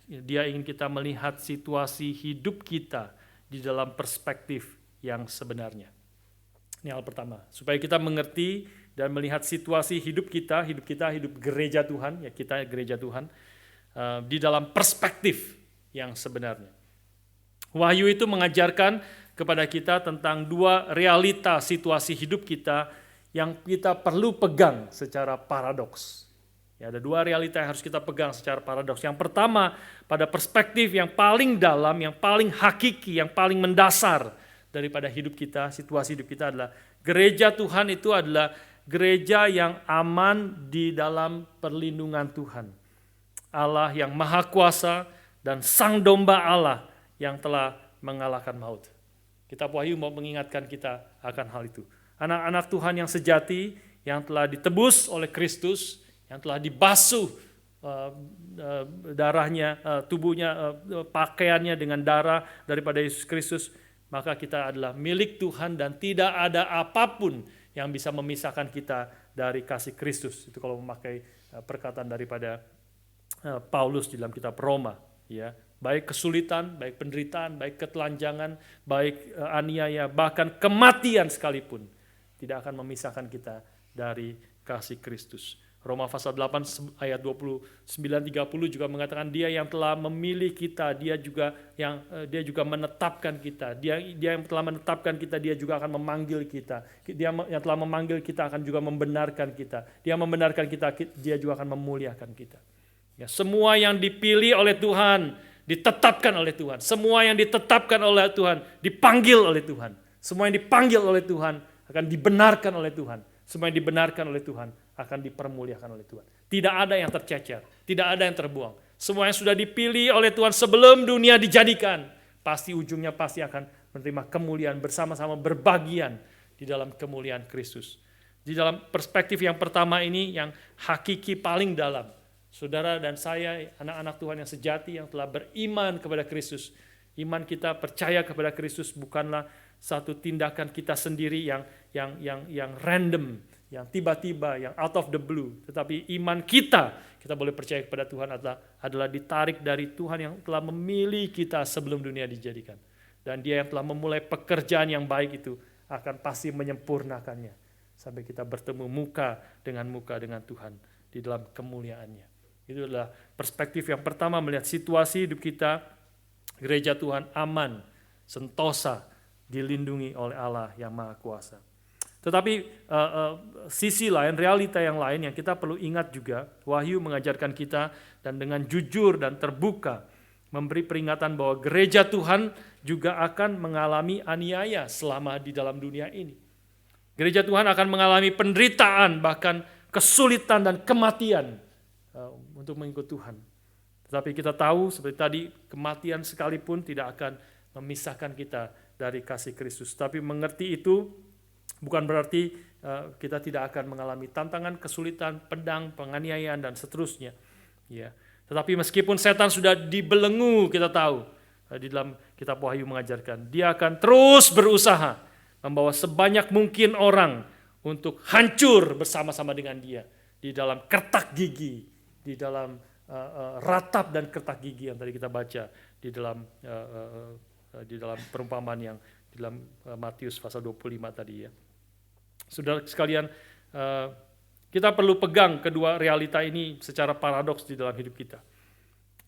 dia ingin kita melihat situasi hidup kita di dalam perspektif yang sebenarnya. Ini hal pertama, supaya kita mengerti dan melihat situasi hidup kita, hidup gereja Tuhan, ya kita gereja Tuhan, di dalam perspektif yang sebenarnya. Wahyu itu mengajarkan kepada kita tentang 2 realita situasi hidup kita yang kita perlu pegang secara paradoks. Ya, ada 2 realita yang harus kita pegang secara paradoks. Yang pertama, pada perspektif yang paling dalam, yang paling hakiki, yang paling mendasar daripada hidup kita, situasi hidup kita adalah gereja Tuhan itu adalah gereja yang aman di dalam perlindungan Tuhan. Allah yang maha kuasa dan sang domba Allah yang telah mengalahkan maut. Kitab Wahyu mau mengingatkan kita akan hal itu. Anak-anak Tuhan yang sejati, yang telah ditebus oleh Kristus, yang telah dibasuh darahnya, tubuhnya, pakaiannya dengan darah daripada Yesus Kristus, maka kita adalah milik Tuhan dan tidak ada apapun yang bisa memisahkan kita dari kasih Kristus. Itu kalau memakai perkataan daripada Paulus di dalam kitab Roma, ya. Baik kesulitan, baik penderitaan, baik ketelanjangan, baik aniaya, bahkan kematian sekalipun tidak akan memisahkan kita dari kasih Kristus. Roma pasal 8 ayat 29-30 juga mengatakan dia yang telah memilih kita, dia juga menetapkan kita. Dia yang telah menetapkan kita, dia juga akan memanggil kita. Dia yang telah memanggil kita akan juga membenarkan kita. Dia membenarkan kita, dia juga akan memuliakan kita. Ya, semua yang dipilih oleh Tuhan, ditetapkan oleh Tuhan. Semua yang ditetapkan oleh Tuhan, dipanggil oleh Tuhan. Semua yang dipanggil oleh Tuhan akan dibenarkan oleh Tuhan. Semua yang dibenarkan oleh Tuhan akan dipermuliakan oleh Tuhan. Tidak ada yang tercecer, tidak ada yang terbuang. Semua yang sudah dipilih oleh Tuhan sebelum dunia dijadikan, pasti ujungnya pasti akan menerima kemuliaan, bersama-sama berbagian di dalam kemuliaan Kristus. Di dalam perspektif yang pertama ini, yang hakiki paling dalam, saudara dan saya, anak-anak Tuhan yang sejati, yang telah beriman kepada Kristus. Iman kita percaya kepada Kristus bukanlah satu tindakan kita sendiri yang random, yang tiba-tiba, yang out of the blue. Tetapi iman kita boleh percaya kepada Tuhan adalah ditarik dari Tuhan yang telah memilih kita sebelum dunia dijadikan. Dan Dia yang telah memulai pekerjaan yang baik itu akan pasti menyempurnakannya sampai kita bertemu muka dengan Tuhan di dalam kemuliaannya. Itu adalah perspektif yang pertama, melihat situasi hidup kita, gereja Tuhan aman, sentosa, dilindungi oleh Allah yang Maha Kuasa. Tetapi sisi lain, realita yang lain yang kita perlu ingat juga, Wahyu mengajarkan kita dan dengan jujur dan terbuka memberi peringatan bahwa gereja Tuhan juga akan mengalami aniaya selama di dalam dunia ini. Gereja Tuhan akan mengalami penderitaan, bahkan kesulitan dan kematian untuk mengikut Tuhan. Tetapi kita tahu seperti tadi, kematian sekalipun tidak akan memisahkan kita dari kasih Kristus. Tapi mengerti itu bukan berarti kita tidak akan mengalami tantangan, kesulitan, pedang, penganiayaan, dan seterusnya. Ya. Tetapi meskipun setan sudah dibelenggu, kita tahu di dalam kitab Wahyu mengajarkan, dia akan terus berusaha membawa sebanyak mungkin orang untuk hancur bersama-sama dengan dia di dalam kertak gigi, di dalam ratap dan kertak gigi yang tadi kita baca di dalam perumpamaan yang di dalam Matius pasal 25 tadi ya. Saudara sekalian, kita perlu pegang kedua realita ini secara paradoks di dalam hidup kita.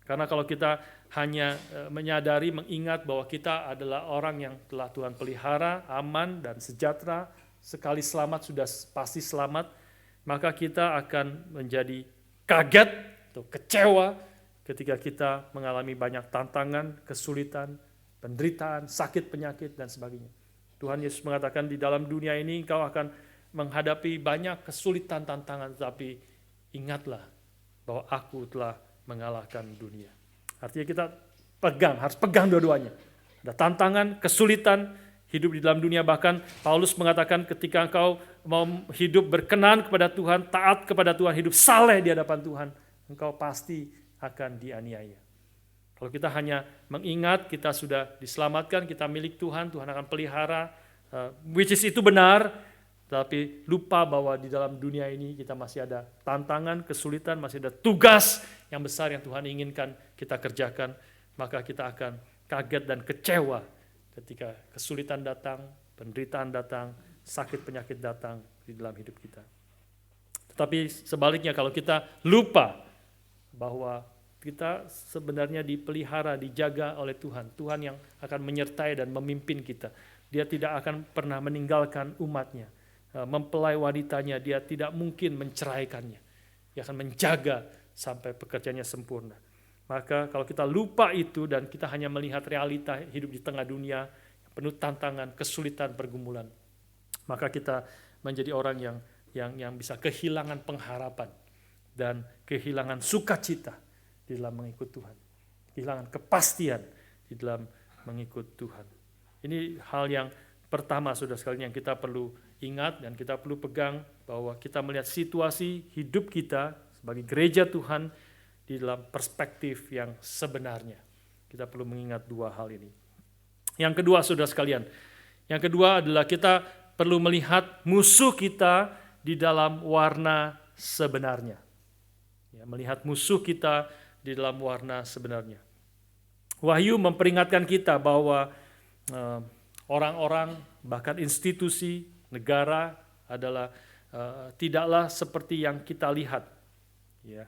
Karena kalau kita hanya menyadari, mengingat bahwa kita adalah orang yang telah Tuhan pelihara, aman dan sejahtera, sekali selamat sudah pasti selamat, maka kita akan menjadi kaget atau kecewa ketika kita mengalami banyak tantangan, kesulitan, penderitaan, sakit, penyakit, dan sebagainya. Tuhan Yesus mengatakan di dalam dunia ini engkau akan menghadapi banyak kesulitan, tantangan, tetapi ingatlah bahwa aku telah mengalahkan dunia. Artinya kita harus pegang dua-duanya. Ada tantangan, kesulitan, hidup di dalam dunia. Bahkan Paulus mengatakan ketika engkau mau hidup berkenan kepada Tuhan, taat kepada Tuhan, hidup saleh di hadapan Tuhan, engkau pasti akan dianiaya. Kalau kita hanya mengingat kita sudah diselamatkan, kita milik Tuhan, Tuhan akan pelihara, which is itu benar, tapi lupa bahwa di dalam dunia ini kita masih ada tantangan, kesulitan, masih ada tugas yang besar yang Tuhan inginkan kita kerjakan, maka kita akan kaget dan kecewa ketika kesulitan datang, penderitaan datang, sakit penyakit datang di dalam hidup kita. Tetapi sebaliknya kalau kita lupa bahwa kita sebenarnya dipelihara, dijaga oleh Tuhan, Tuhan yang akan menyertai dan memimpin kita. Dia tidak akan pernah meninggalkan umatnya. Mempelai wanitanya, dia tidak mungkin menceraikannya. Dia akan menjaga sampai pekerjaannya sempurna. Maka kalau kita lupa itu dan kita hanya melihat realita hidup di tengah dunia yang penuh tantangan, kesulitan, pergumulan, maka kita menjadi orang yang bisa kehilangan pengharapan dan kehilangan sukacita di dalam mengikut Tuhan. Kehilangan kepastian di dalam mengikut Tuhan. Ini hal yang pertama, saudara sekalian, yang kita perlu ingat dan kita perlu pegang, bahwa kita melihat situasi hidup kita sebagai gereja Tuhan di dalam perspektif yang sebenarnya. Kita perlu mengingat dua hal ini. Yang kedua, saudara sekalian, yang kedua adalah kita perlu melihat musuh kita di dalam warna sebenarnya. Ya, melihat musuh kita di dalam warna sebenarnya. Wahyu memperingatkan kita bahwa orang-orang, bahkan institusi, negara adalah tidaklah seperti yang kita lihat. Ya,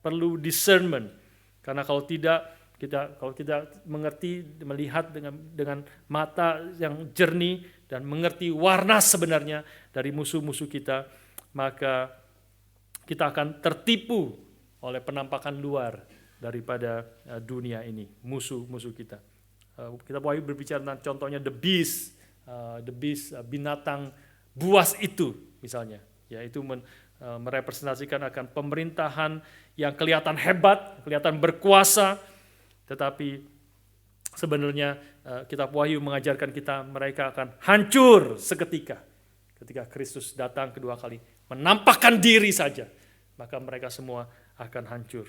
perlu discernment, karena kalau kita mengerti, melihat dengan mata yang jernih dan mengerti warna sebenarnya dari musuh-musuh kita, maka kita akan tertipu oleh penampakan luar daripada dunia ini, musuh-musuh kita. Kita Wahyu berbicara tentang contohnya the beast, binatang buas itu misalnya, yaitu merepresentasikan akan pemerintahan yang kelihatan hebat, kelihatan berkuasa, tetapi sebenarnya kitab Wahyu mengajarkan kita mereka akan hancur seketika. Ketika Kristus datang kedua kali, menampakkan diri saja, maka mereka semua akan hancur.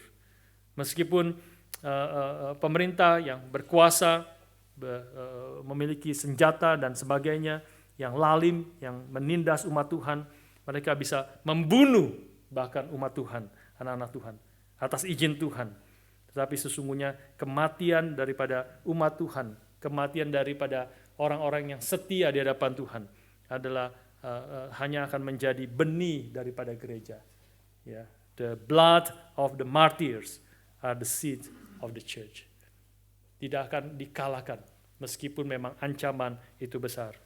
Meskipun pemerintah yang berkuasa, memiliki senjata dan sebagainya, yang lalim, yang menindas umat Tuhan, mereka bisa membunuh bahkan umat Tuhan, anak-anak Tuhan, atas izin Tuhan. Tetapi sesungguhnya kematian daripada umat Tuhan, kematian daripada orang-orang yang setia di hadapan Tuhan adalah hanya akan menjadi benih daripada gereja. Ya, the blood of the martyrs are the seed of the church. Tidak akan dikalahkan meskipun memang ancaman itu besar.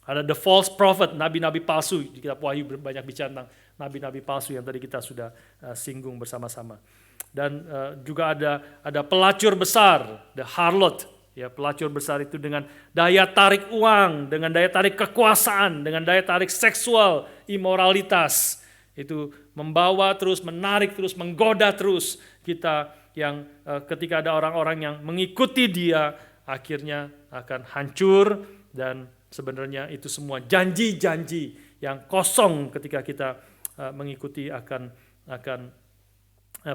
Ada the false prophet, nabi-nabi palsu. Di kitab Wahyu banyak bicara tentang nabi-nabi palsu yang tadi kita sudah singgung bersama-sama. Dan juga ada pelacur besar, the harlot. Ya, pelacur besar itu dengan daya tarik uang, dengan daya tarik kekuasaan, dengan daya tarik seksual, imoralitas. Itu membawa terus, menarik terus, menggoda terus kita yang ketika ada orang-orang yang mengikuti dia, akhirnya akan hancur. Dan sebenarnya itu semua janji-janji yang kosong ketika kita mengikuti akan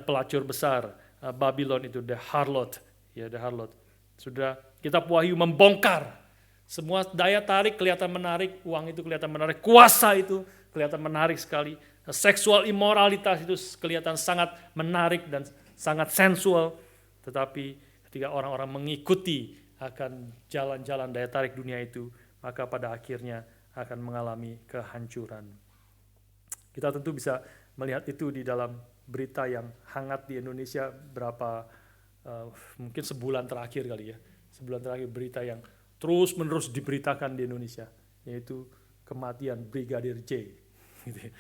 pelacur besar Babylon itu, the harlot, ya, the harlot. Sudah kitab Wahyu membongkar semua daya tarik kelihatan menarik, uang itu kelihatan menarik, kuasa itu kelihatan menarik sekali, seksual imoralitas itu kelihatan sangat menarik dan sangat sensual. Tetapi ketika orang-orang mengikuti akan jalan-jalan daya tarik dunia itu, maka pada akhirnya akan mengalami kehancuran. Kita tentu bisa melihat itu di dalam berita yang hangat di Indonesia mungkin sebulan terakhir kali ya. Sebulan terakhir berita yang terus-menerus diberitakan di Indonesia, yaitu kematian Brigadir J. Gitu ya.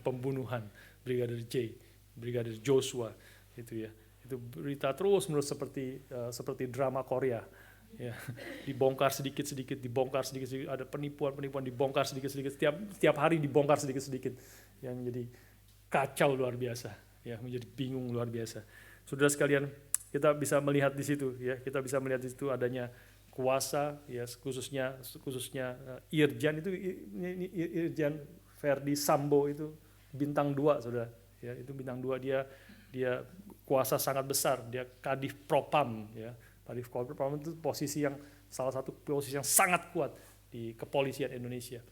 Pembunuhan Brigadir J, Brigadir Joshua itu ya. Itu berita terus-menerus seperti drama Korea. Ya, dibongkar sedikit-sedikit, dibongkar sedikit-sedikit, ada penipuan-penipuan dibongkar sedikit-sedikit, setiap hari dibongkar sedikit-sedikit, yang jadi kacau luar biasa, ya, menjadi bingung luar biasa. Saudara sekalian, kita bisa melihat di situ, ya, kita bisa melihat di situ adanya kuasa, ya, khususnya Irjen itu, Irjen Verdi Sambo itu bintang 2, saudara, ya, itu bintang 2, dia kuasa sangat besar, dia Kadif Propam, ya. Kadif Propam itu salah satu posisi yang sangat kuat di kepolisian Indonesia.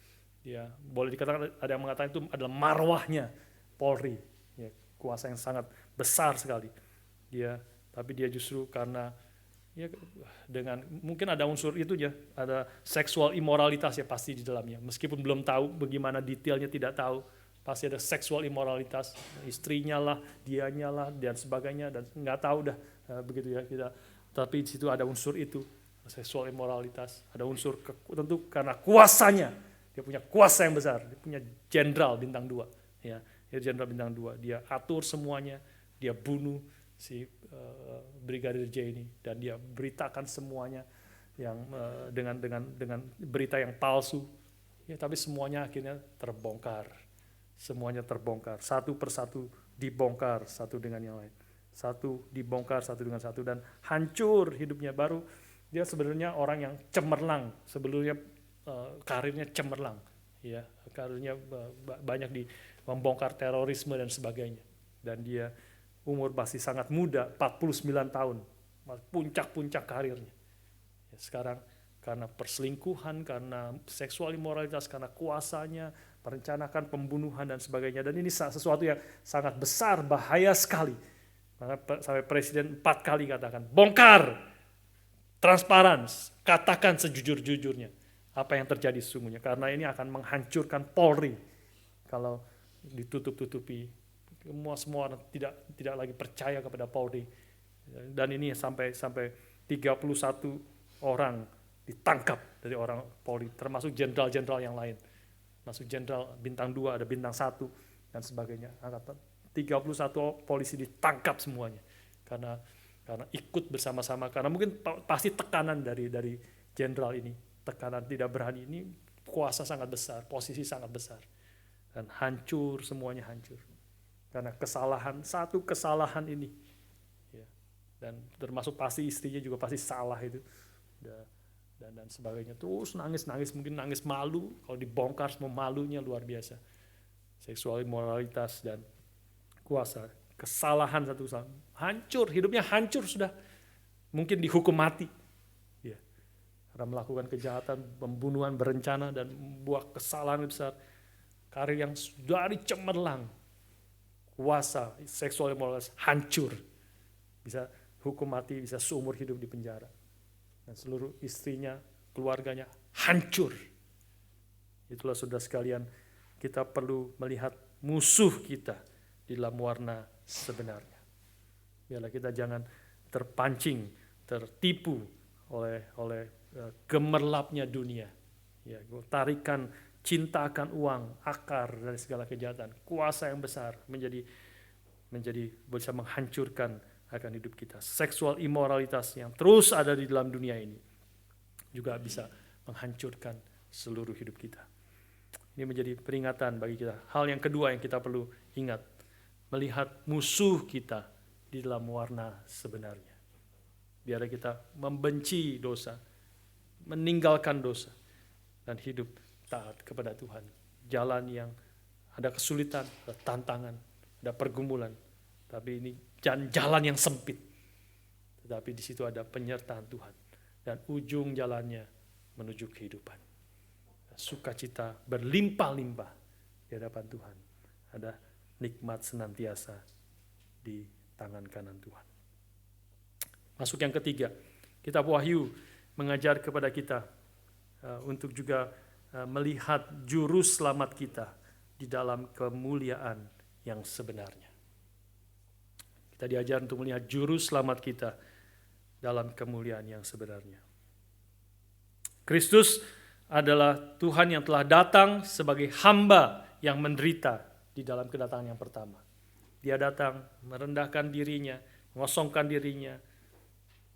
Dia boleh dikatakan, ada yang mengatakan itu adalah marwahnya Polri, ya, kuasa yang sangat besar sekali. Tapi dia justru karena ya dengan mungkin ada unsur itu ya, ada seksual imoralitas ya pasti di dalamnya. Meskipun belum tahu bagaimana detailnya, tidak tahu, pasti ada seksual imoralitas, istrinya lah, dianya lah, dan sebagainya, dan nggak tahu dah begitu ya kita. Tapi di situ ada unsur itu, seksual imoralitas, ada unsur tentu karena kuasanya, dia punya kuasa yang besar, dia punya jenderal bintang 2, ya, dia jenderal bintang 2, dia atur semuanya, dia bunuh si Brigadir J ini, dan dia beritakan semuanya yang dengan berita yang palsu, ya, tapi semuanya akhirnya terbongkar, satu persatu dibongkar satu dengan yang lain. Satu dibongkar satu dengan satu, dan hancur hidupnya. Baru dia sebenarnya orang yang cemerlang, sebelumnya karirnya cemerlang, ya, karirnya banyak di membongkar terorisme dan sebagainya, dan dia umur masih sangat muda, 49 tahun, puncak-puncak karirnya. Ya, sekarang karena perselingkuhan, karena seksual imoralitas, karena kuasanya, merencanakan pembunuhan dan sebagainya, dan ini sesuatu yang sangat besar, bahaya sekali. Maka sampai Presiden 4 kali katakan, bongkar, transparan, katakan sejujur-jujurnya apa yang terjadi sesungguhnya, karena ini akan menghancurkan Polri kalau ditutup-tutupi. Semua orang tidak lagi percaya kepada Polri, dan ini sampai 31 orang ditangkap dari orang Polri, termasuk jenderal-jenderal yang lain, masuk jenderal bintang 2, ada bintang 1 dan sebagainya. 31 polisi ditangkap semuanya karena ikut bersama-sama, karena mungkin pasti tekanan dari jenderal ini, tekanan tidak berani, ini kuasa sangat besar, posisi sangat besar, dan semuanya hancur karena satu kesalahan ini, ya, Dan termasuk pasti istrinya juga pasti salah itu. Dan sebagainya. Terus nangis, mungkin nangis malu, kalau dibongkar semua malunya luar biasa. Seksual imoralitas dan kuasa, kesalahan satu sama, hancur, hidupnya hancur sudah. Mungkin dihukum mati. Ya. Karena melakukan kejahatan, pembunuhan berencana dan membuat kesalahan besar. Karir yang dari cemerlang, kuasa, seksual imoralitas hancur. Bisa hukum mati, bisa seumur hidup di penjara. Dan seluruh istrinya, keluarganya hancur. Itulah saudara sekalian, kita perlu melihat musuh kita di dalam warna sebenarnya. Biarlah kita jangan terpancing, tertipu oleh gemerlapnya dunia. Ya, tarikan cinta akan uang, akar dari segala kejahatan, kuasa yang besar menjadi bisa menghancurkan akan hidup kita. Seksual imoralitas yang terus ada di dalam dunia ini juga bisa menghancurkan seluruh hidup kita. Ini menjadi peringatan bagi kita. Hal yang kedua yang kita perlu ingat, melihat musuh kita di dalam warna sebenarnya. Biar kita membenci dosa, meninggalkan dosa, dan hidup taat kepada Tuhan. Jalan yang ada kesulitan, ada tantangan, ada pergumulan, tapi ini jalan yang sempit. Tetapi di situ ada penyertaan Tuhan. Dan ujung jalannya menuju kehidupan. Sukacita berlimpah-limpah di hadapan Tuhan. Ada nikmat senantiasa di tangan kanan Tuhan. Masuk yang ketiga, kitab Wahyu mengajar kepada kita untuk juga melihat juru selamat kita di dalam kemuliaan yang sebenarnya. Kita diajar untuk melihat juru selamat kita dalam kemuliaan yang sebenarnya. Kristus adalah Tuhan yang telah datang sebagai hamba yang menderita di dalam kedatangan yang pertama. Dia datang merendahkan dirinya, mengosongkan dirinya,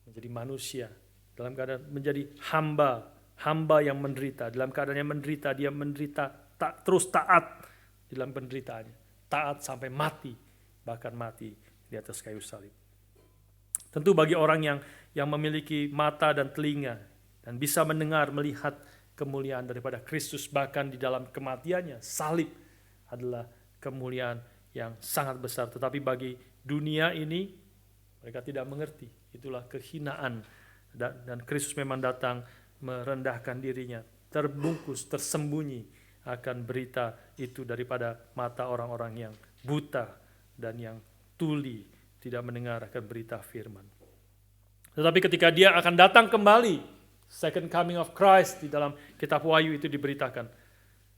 menjadi manusia, dalam keadaan menjadi hamba yang menderita. Dalam keadaan yang menderita, dia menderita terus taat di dalam penderitaannya. Taat sampai mati, bahkan mati di atas kayu salib. Tentu bagi orang yang memiliki mata dan telinga dan bisa mendengar, melihat kemuliaan daripada Kristus bahkan di dalam kematiannya, salib adalah kemuliaan yang sangat besar. Tetapi bagi dunia ini mereka tidak mengerti. Itulah kehinaan, dan Kristus memang datang merendahkan dirinya, terbungkus, tersembunyi akan berita itu daripada mata orang-orang yang buta dan yang tuli, tidak mendengar akan berita firman. Tetapi ketika dia akan datang kembali, second coming of Christ di dalam kitab Wahyu itu diberitakan,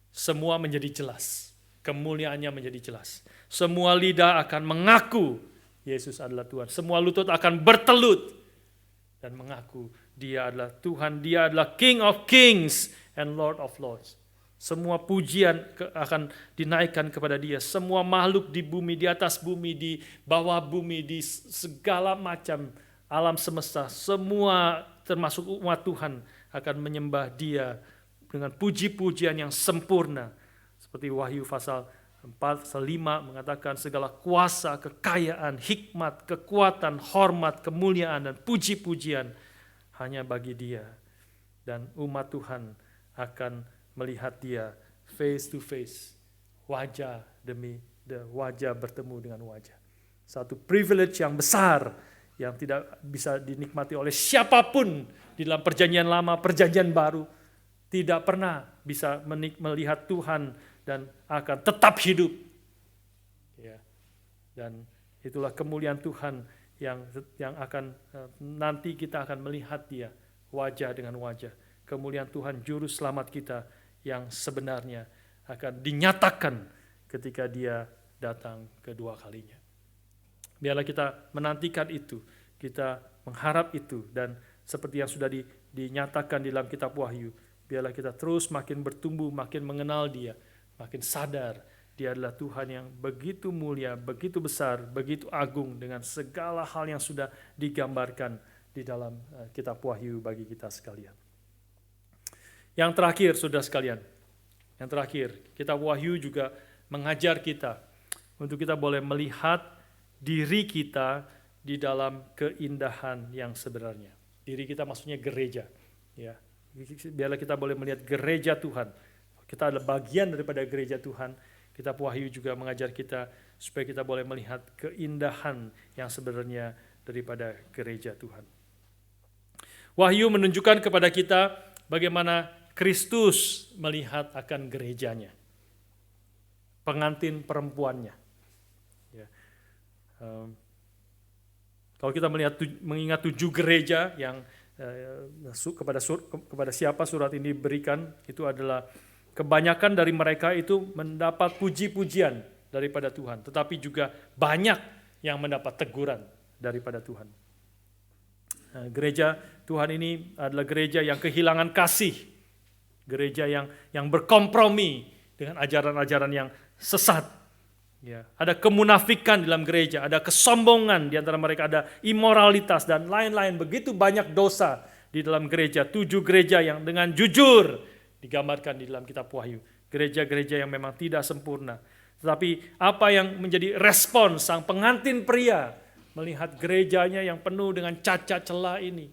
semua menjadi jelas, kemuliaannya menjadi jelas. Semua lidah akan mengaku Yesus adalah Tuhan. Semua lutut akan bertelut dan mengaku Dia adalah Tuhan, Dia adalah King of Kings and Lord of Lords. Semua pujian akan dinaikkan kepada Dia. Semua makhluk di bumi, di atas bumi, di bawah bumi, di segala macam alam semesta, semua termasuk umat Tuhan akan menyembah Dia dengan puji-pujian yang sempurna. Seperti Wahyu pasal 4, pasal 5 mengatakan segala kuasa, kekayaan, hikmat, kekuatan, hormat, kemuliaan, dan puji-pujian hanya bagi Dia. Dan umat Tuhan akan melihat Dia face to face, wajah demi wajah bertemu dengan wajah. Satu privilege yang besar yang tidak bisa dinikmati oleh siapapun di dalam perjanjian lama, perjanjian baru. Tidak pernah bisa melihat Tuhan dan akan tetap hidup. Ya. Dan itulah kemuliaan Tuhan yang akan nanti kita akan melihat Dia wajah dengan wajah. Kemuliaan Tuhan juru selamat kita yang sebenarnya akan dinyatakan ketika Dia datang kedua kalinya. Biarlah kita menantikan itu, kita mengharap itu, dan seperti yang sudah dinyatakan di dalam kitab Wahyu, biarlah kita terus makin bertumbuh, makin mengenal Dia, makin sadar Dia adalah Tuhan yang begitu mulia, begitu besar, begitu agung dengan segala hal yang sudah digambarkan di dalam kitab Wahyu bagi kita sekalian. Yang terakhir, saudara sekalian, yang terakhir, kitab Wahyu juga mengajar kita untuk kita boleh melihat diri kita di dalam keindahan yang sebenarnya. Diri kita maksudnya gereja. Ya, biarlah kita boleh melihat gereja Tuhan. Kita adalah bagian daripada gereja Tuhan. Kitab Wahyu juga mengajar kita supaya kita boleh melihat keindahan yang sebenarnya daripada gereja Tuhan. Wahyu menunjukkan kepada kita bagaimana Kristus melihat akan gerejanya, pengantin perempuannya. Ya. Kalau kita mengingat 7 gereja yang kepada siapa surat ini diberikan, itu adalah kebanyakan dari mereka itu mendapat puji-pujian daripada Tuhan, tetapi juga banyak yang mendapat teguran daripada Tuhan. Gereja Tuhan ini adalah gereja yang kehilangan kasih, gereja yang berkompromi dengan ajaran-ajaran yang sesat. Ya, ada kemunafikan dalam gereja, ada kesombongan di antara mereka, ada imoralitas dan lain-lain. Begitu banyak dosa di dalam gereja. 7 gereja yang dengan jujur digambarkan di dalam kitab Wahyu. Gereja-gereja yang memang tidak sempurna. Tetapi apa yang menjadi respon sang pengantin pria melihat gerejanya yang penuh dengan cacat celah ini?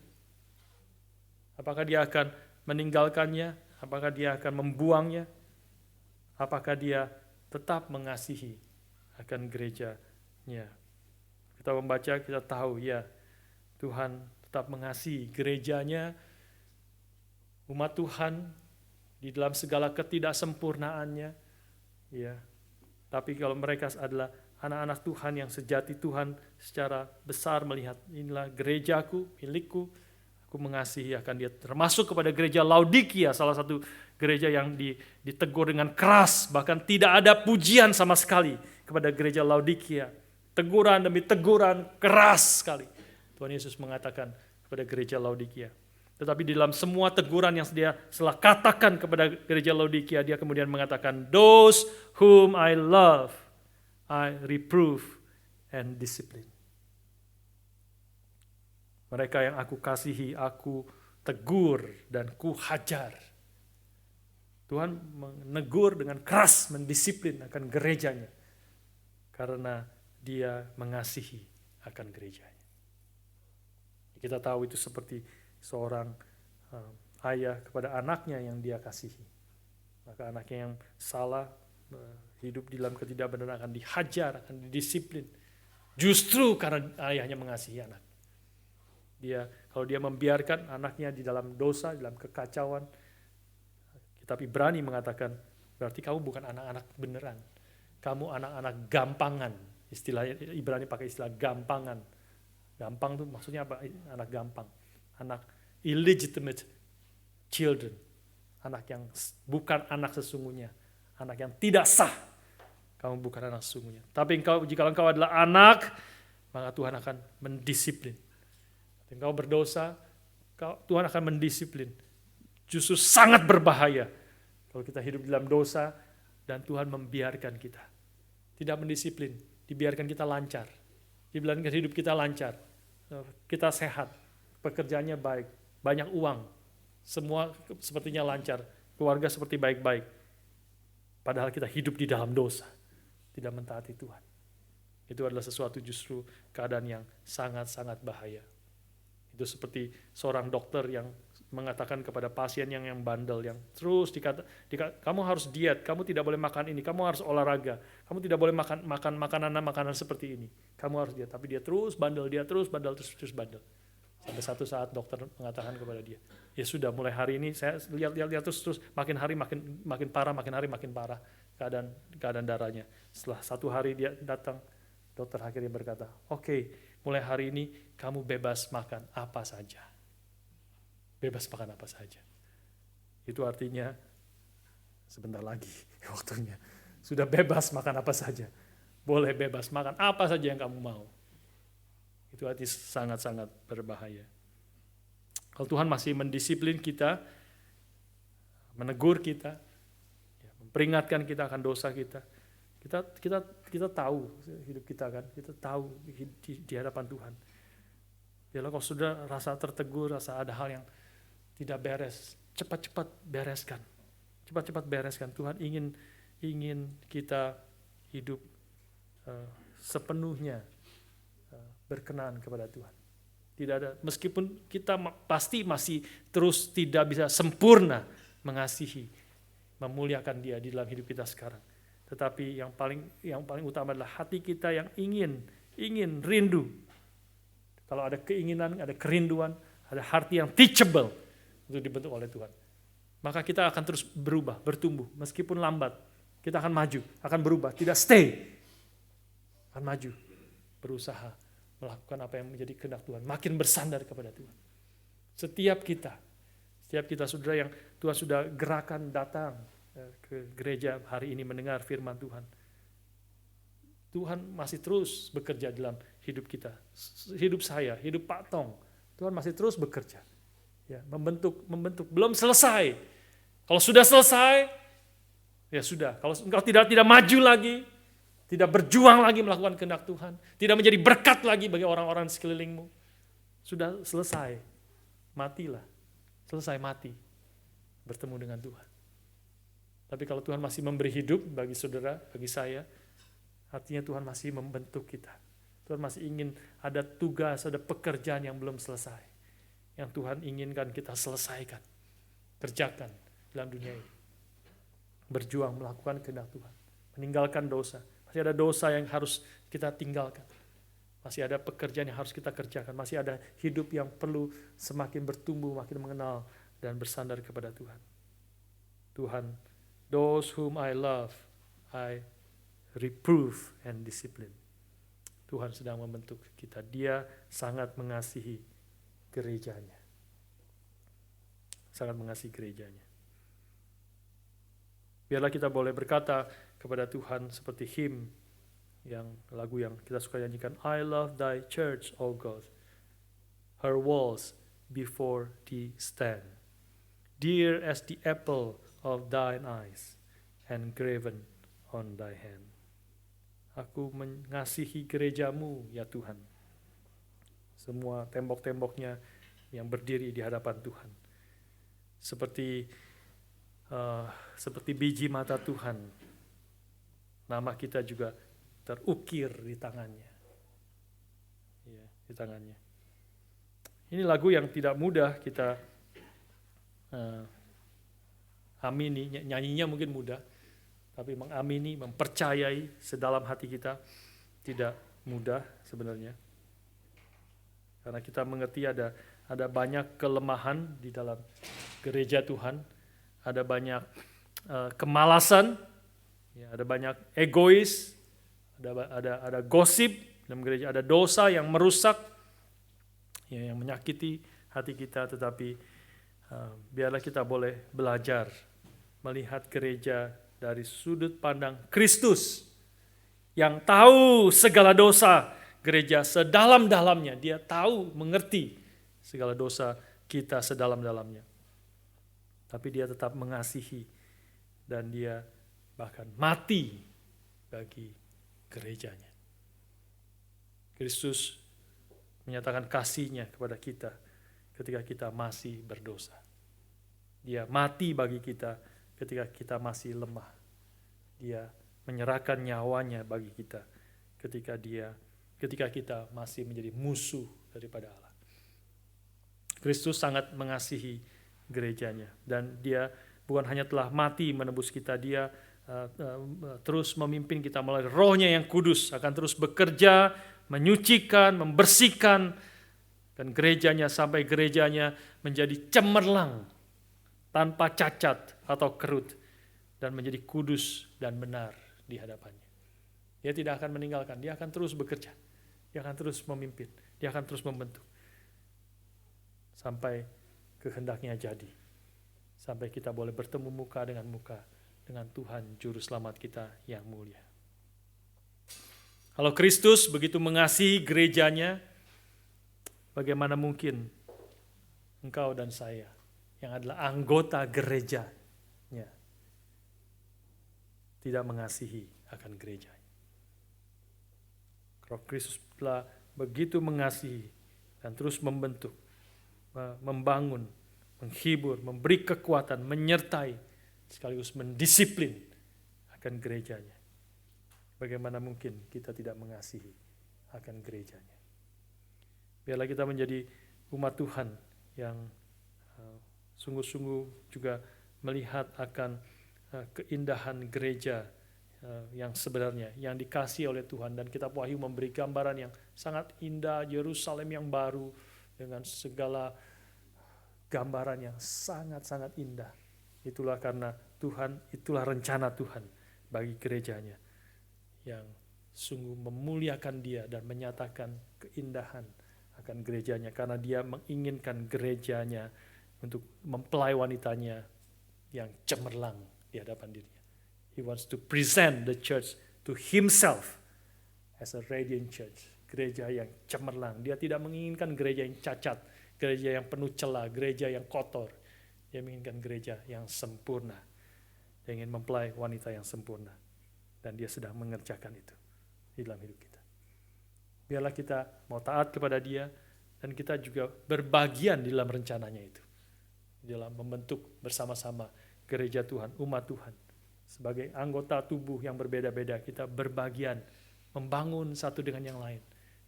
Apakah dia akan meninggalkannya? Apakah dia akan membuangnya? Apakah dia tetap mengasihi akan gerejanya? Kita membaca, kita tahu ya, Tuhan tetap mengasihi gerejanya, umat Tuhan di dalam segala ketidaksempurnaannya. Ya. Tapi kalau mereka adalah anak-anak Tuhan yang sejati, Tuhan secara besar melihat, inilah gerejaku, milikku, aku mengasihi akan dia. Termasuk kepada gereja Laodikia, salah satu gereja yang ditegur dengan keras, bahkan tidak ada pujian sama sekali kepada gereja Laodikia. Teguran demi teguran keras sekali. Tuhan Yesus mengatakan kepada gereja Laodikia. Tetapi di dalam semua teguran yang dia telah katakan kepada gereja Laodikia, dia kemudian mengatakan, "Those whom I love, I reprove and discipline." Mereka yang aku kasihi, aku tegur dan ku hajar. Tuhan menegur dengan keras, mendisiplin akan gerejanya. Karena dia mengasihi akan gerejanya. Kita tahu itu seperti seorang ayah kepada anaknya yang dia kasihi. Maka anaknya yang salah, hidup di dalam ketidakbenaran akan dihajar, akan didisiplin. Justru karena ayahnya mengasihi anak. Kalau dia membiarkan anaknya di dalam dosa, di dalam kekacauan, tapi berani mengatakan, berarti kamu bukan anak-anak beneran. Kamu anak-anak gampangan. Istilahnya Ibrani pakai istilah gampangan. Gampang itu maksudnya apa? Anak gampang. Anak illegitimate children. Anak yang bukan anak sesungguhnya. Anak yang tidak sah. Kamu bukan anak sesungguhnya. Tapi jika engkau adalah anak, maka Tuhan akan mendisiplin. Engkau berdosa, Tuhan akan mendisiplin. Justru sangat berbahaya kalau kita hidup dalam dosa dan Tuhan membiarkan kita. Tidak mendisiplin, dibiarkan kita lancar. Dibiarkan hidup kita lancar. Kita sehat, pekerjaannya baik, banyak uang. Semua sepertinya lancar, keluarga seperti baik-baik. Padahal kita hidup di dalam dosa, tidak mentaati Tuhan. Itu adalah sesuatu justru keadaan yang sangat-sangat bahaya. Itu seperti seorang dokter yang mengatakan kepada pasien yang bandel, yang terus dikata, kamu harus diet, kamu tidak boleh makan ini, kamu harus olahraga, kamu tidak boleh makan makanan seperti ini, kamu harus diet. Tapi dia terus bandel, terus bandel. Sampai satu saat dokter mengatakan kepada dia, ya sudah, mulai hari ini saya lihat terus makin hari makin parah, makin hari makin parah keadaan darahnya. Setelah 1 hari dia datang, dokter akhirnya berkata, oke, mulai hari ini kamu bebas makan apa saja. Bebas makan apa saja. Itu artinya sebentar lagi waktunya. Sudah bebas makan apa saja. Boleh bebas makan apa saja yang kamu mau. Itu arti sangat-sangat berbahaya. Kalau Tuhan masih mendisiplin kita, menegur kita, memperingatkan kita akan dosa kita, kita tahu hidup kita kan, kita tahu di hadapan Tuhan. Bila kalau sudah rasa tertegur, rasa ada hal yang tidak beres, cepat-cepat bereskan. Cepat-cepat bereskan. Tuhan ingin kita hidup sepenuhnya berkenan kepada Tuhan. Tidak ada, meskipun kita pasti masih terus tidak bisa sempurna mengasihi, memuliakan Dia di dalam hidup kita sekarang. Tetapi yang paling utama adalah hati kita yang ingin rindu. Kalau ada keinginan, ada kerinduan, ada hati yang teachable untuk dibentuk oleh Tuhan, maka kita akan terus berubah, bertumbuh, meskipun lambat. Kita akan maju, akan berubah, tidak stay, akan maju, berusaha melakukan apa yang menjadi kehendak Tuhan, makin bersandar kepada Tuhan. Setiap kita saudara yang Tuhan sudah gerakan datang ke gereja hari ini mendengar firman Tuhan, Tuhan masih terus bekerja dalam hidup kita, hidup saya, hidup Pak Tong. Tuhan masih terus bekerja, ya, membentuk, belum selesai. Kalau sudah selesai, ya sudah. Kalau engkau tidak maju lagi, tidak berjuang lagi melakukan kehendak Tuhan, tidak menjadi berkat lagi bagi orang-orang di sekelilingmu, sudah selesai, matilah, selesai mati, bertemu dengan Tuhan. Tapi kalau Tuhan masih memberi hidup bagi saudara, bagi saya, artinya Tuhan masih membentuk kita. Tuhan masih ingin ada tugas, ada pekerjaan yang belum selesai, yang Tuhan inginkan kita selesaikan, kerjakan dalam dunia ini. Berjuang melakukan kehendak Tuhan, meninggalkan dosa. Masih ada dosa yang harus kita tinggalkan. Masih ada pekerjaan yang harus kita kerjakan. Masih ada hidup yang perlu semakin bertumbuh, makin mengenal dan bersandar kepada Tuhan. Tuhan, those whom I love, I reprove and discipline. Tuhan sedang membentuk kita. Dia sangat mengasihi gerejanya. Sangat mengasihi gerejanya. Biarlah kita boleh berkata kepada Tuhan seperti hymn, lagu yang kita suka nyanyikan, I love thy church, O God, her walls before thee stand, dear as the apple of thine eyes, and graven on thy hand. Aku mengasihi gerejamu, ya Tuhan. Semua tembok-temboknya yang berdiri di hadapan Tuhan. Seperti biji mata Tuhan, nama kita juga terukir di tangannya. Ya, di tangannya. Ini lagu yang tidak mudah kita amini, nyanyinya mungkin mudah, tapi mengamini, mempercayai sedalam hati kita tidak mudah sebenarnya. Karena kita mengerti ada banyak kelemahan di dalam gereja Tuhan, ada banyak kemalasan, ya, ada banyak egois, ada gosip dalam gereja, ada dosa yang merusak, ya, yang menyakiti hati kita. Tetapi biarlah kita boleh belajar melihat gereja dari sudut pandang Kristus yang tahu segala dosa gereja sedalam-dalamnya. Dia tahu, mengerti segala dosa kita sedalam-dalamnya. Tapi dia tetap mengasihi dan dia bahkan mati bagi gerejanya. Kristus menyatakan kasih-Nya kepada kita ketika kita masih berdosa. Dia mati bagi kita ketika kita masih lemah. Dia menyerahkan nyawanya bagi kita ketika kita masih menjadi musuh daripada Allah. Kristus sangat mengasihi gerejanya, dan dia bukan hanya telah mati menebus kita, dia terus memimpin kita melalui Roh-Nya yang kudus, akan terus bekerja, menyucikan, membersihkan, dan gerejanya sampai gerejanya menjadi cemerlang, tanpa cacat atau kerut, dan menjadi kudus dan benar di hadapannya. Dia tidak akan meninggalkan, dia akan terus bekerja, dia akan terus memimpin, dia akan terus membentuk, sampai kehendaknya jadi, sampai kita boleh bertemu muka dengan Tuhan Juru Selamat kita yang mulia. Kalau Kristus begitu mengasihi gerejanya, bagaimana mungkin engkau dan saya yang adalah anggota gerejanya tidak mengasihi akan gerejanya? Kalau Kristus telah begitu mengasihi dan terus membentuk, membangun, menghibur, memberi kekuatan, menyertai, sekaligus mendisiplin akan gerejanya, bagaimana mungkin kita tidak mengasihi akan gerejanya? Biarlah kita menjadi umat Tuhan yang sungguh-sungguh juga melihat akan keindahan gereja yang sebenarnya, yang dikasih oleh Tuhan. Dan Kitab Wahyu memberi gambaran yang sangat indah, Yerusalem yang baru dengan segala gambaran yang sangat-sangat indah. Itulah karena Tuhan, itulah rencana Tuhan bagi gerejanya yang sungguh memuliakan Dia dan menyatakan keindahan akan gerejanya, karena Dia menginginkan gerejanya untuk mempelai wanitanya yang cemerlang di hadapan dirinya. He wants to present the church to himself as a radiant church. Gereja yang cemerlang. Dia tidak menginginkan gereja yang cacat, gereja yang penuh celah, gereja yang kotor. Dia menginginkan gereja yang sempurna. Dia ingin mempelai wanita yang sempurna. Dan dia sedang mengerjakan itu di dalam hidup kita. Biarlah kita mau taat kepada Dia, dan kita juga berbagian di dalam rencananya itu. Di dalam membentuk bersama-sama gereja Tuhan, umat Tuhan. Sebagai anggota tubuh yang berbeda-beda, kita berbagian membangun satu dengan yang lain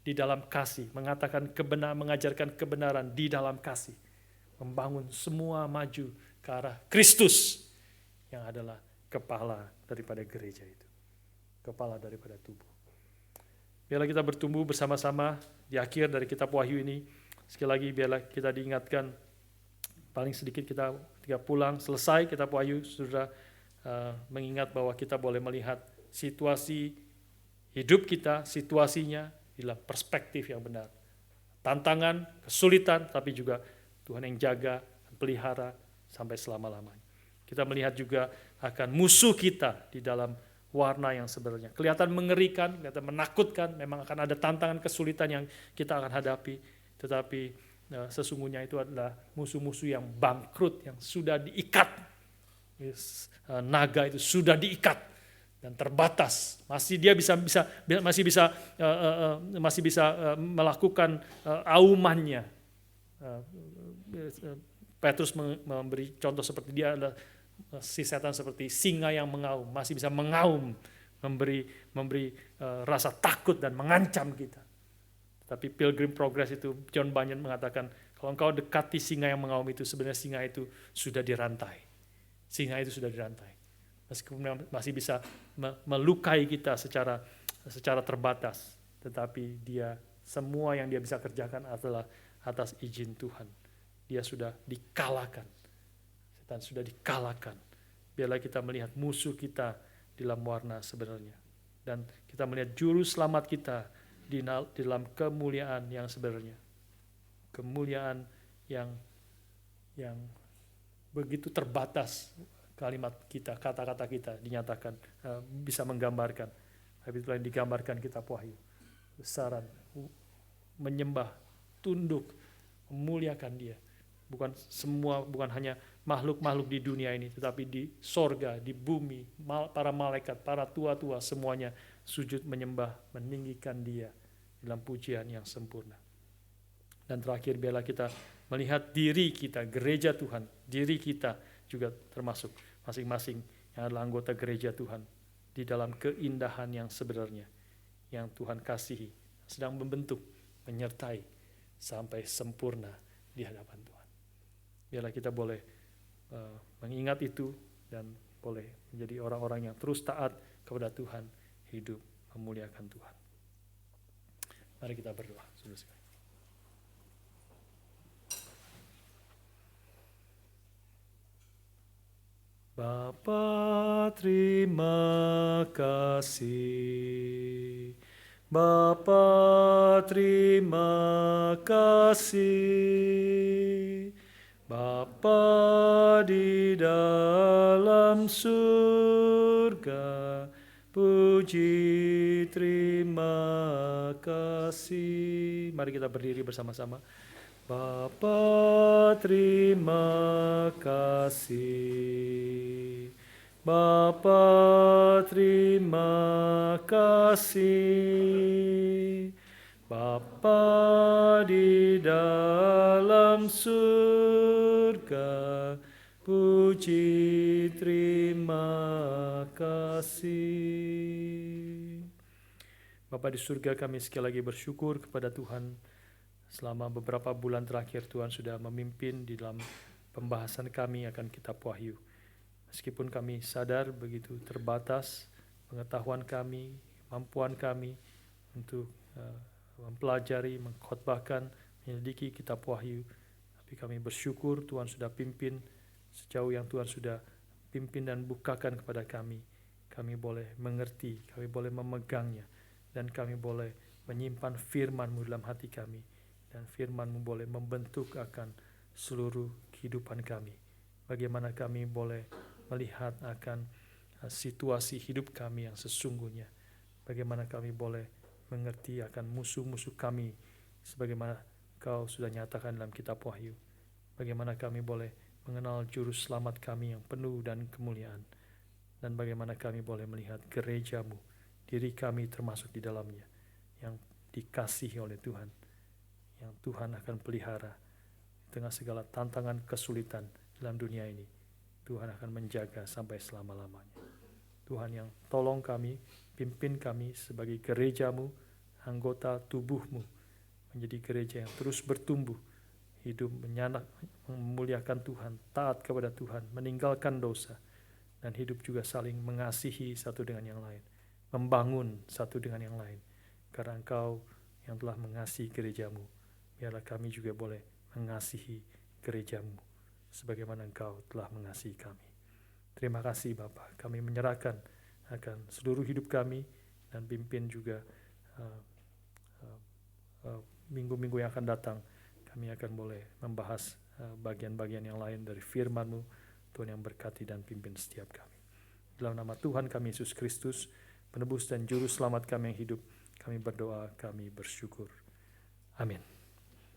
di dalam kasih, mengatakan mengajarkan kebenaran di dalam kasih, membangun semua maju ke arah Kristus yang adalah kepala daripada gereja itu, kepala daripada tubuh. Biarlah kita bertumbuh bersama-sama di akhir dari Kitab Wahyu ini. Sekali lagi biarlah kita diingatkan, paling sedikit kita ketika pulang selesai Kitab Wahyu, sudah mengingat bahwa kita boleh melihat situasi hidup kita, situasinya dalam perspektif yang benar. Tantangan, kesulitan, tapi juga Tuhan yang jaga, pelihara sampai selama-lamanya. Kita melihat juga akan musuh kita di dalam warna yang sebenarnya. Kelihatan mengerikan, kelihatan menakutkan, memang akan ada tantangan, kesulitan yang kita akan hadapi, tetapi sesungguhnya itu adalah musuh-musuh yang bangkrut, yang sudah diikat. Naga itu sudah diikat dan terbatas, masih bisa melakukan aumannya. Petrus memberi contoh seperti dia adalah si setan seperti singa yang mengaum, masih bisa mengaum, memberi rasa takut dan mengancam kita. Tapi Pilgrim Progress itu, John Bunyan mengatakan, kalau engkau dekati singa yang mengaum itu, sebenarnya singa itu sudah dirantai. Singa itu sudah dirantai. Meskipun masih bisa melukai kita secara terbatas, tetapi dia, semua yang dia bisa kerjakan adalah atas izin Tuhan. Dia sudah dikalahkan. Setan sudah dikalahkan. Biarlah kita melihat musuh kita di dalam warna sebenarnya. Dan kita melihat juru selamat kita di dalam kemuliaan yang sebenarnya. Kemuliaan yang begitu terbatas, kalimat kita, kata-kata kita dinyatakan bisa menggambarkan. Tapi itulah yang digambarkan Kitab Wahyu. Besaran, menyembah, tunduk, memuliakan Dia. Bukan hanya makhluk-makhluk di dunia ini, tetapi di sorga, di bumi, para malaikat, para tua-tua, semuanya sujud menyembah, meninggikan Dia dalam pujian yang sempurna. Dan terakhir, biarlah kita melihat diri kita, gereja Tuhan, diri kita juga termasuk masing-masing yang adalah anggota gereja Tuhan di dalam keindahan yang sebenarnya, yang Tuhan kasihi, sedang membentuk, menyertai sampai sempurna di hadapan Tuhan. Biarlah kita boleh mengingat itu dan boleh menjadi orang-orang yang terus taat kepada Tuhan, hidup memuliakan Tuhan. Mari kita berdoa, saudara-saudara. Bapa, terima kasih. Bapa, terima kasih. Bapa di dalam surga, puji terima kasih. Mari kita berdiri bersama-sama. Bapa, terima kasih. Bapa, terima kasih. Bapa di dalam surga, puji terima kasih. Bapa di surga, kami sekali lagi bersyukur kepada Tuhan Selama beberapa bulan terakhir Tuhan sudah memimpin di dalam pembahasan kami akan kitab Wahyu. Meskipun kami sadar begitu terbatas pengetahuan kami, kemampuan kami untuk mempelajari, mengkhotbahkan, menyelidiki kitab Wahyu, tapi kami bersyukur Tuhan sudah pimpin sejauh yang Tuhan sudah pimpin dan bukakan kepada kami. Kami boleh mengerti, kami boleh memegangnya, dan kami boleh menyimpan firman-Mu dalam hati kami, dan firman-Mu boleh membentuk akan seluruh kehidupan kami. Bagaimana kami boleh melihat akan situasi hidup kami yang sesungguhnya. Bagaimana kami boleh mengerti akan musuh-musuh kami sebagaimana Kau sudah nyatakan dalam kitab Wahyu. Bagaimana kami boleh mengenal juru selamat kami yang penuh dan kemuliaan. Dan bagaimana kami boleh melihat gereja-Mu, diri kami termasuk di dalamnya, yang dikasihi oleh Tuhan, yang Tuhan akan pelihara di tengah segala tantangan kesulitan dalam dunia ini. Tuhan akan menjaga sampai selama-lamanya. Tuhan yang tolong kami, pimpin kami sebagai gereja-Mu, anggota tubuh-Mu, menjadi gereja yang terus bertumbuh, hidup memuliakan Tuhan, taat kepada Tuhan, meninggalkan dosa, dan hidup juga saling mengasihi satu dengan yang lain, membangun satu dengan yang lain. Karena Engkau yang telah mengasihi gereja-Mu, biarlah kami juga boleh mengasihi gereja-Mu sebagaimana Engkau telah mengasihi kami. Terima kasih Bapa, kami menyerahkan akan seluruh hidup kami, dan pimpin juga minggu-minggu yang akan datang. Kami akan boleh membahas bagian-bagian yang lain dari firman-Mu. Tuhan yang berkati dan pimpin setiap kami. Dalam nama Tuhan kami Yesus Kristus, penebus dan juru selamat kami yang hidup, kami berdoa, kami bersyukur. Amin.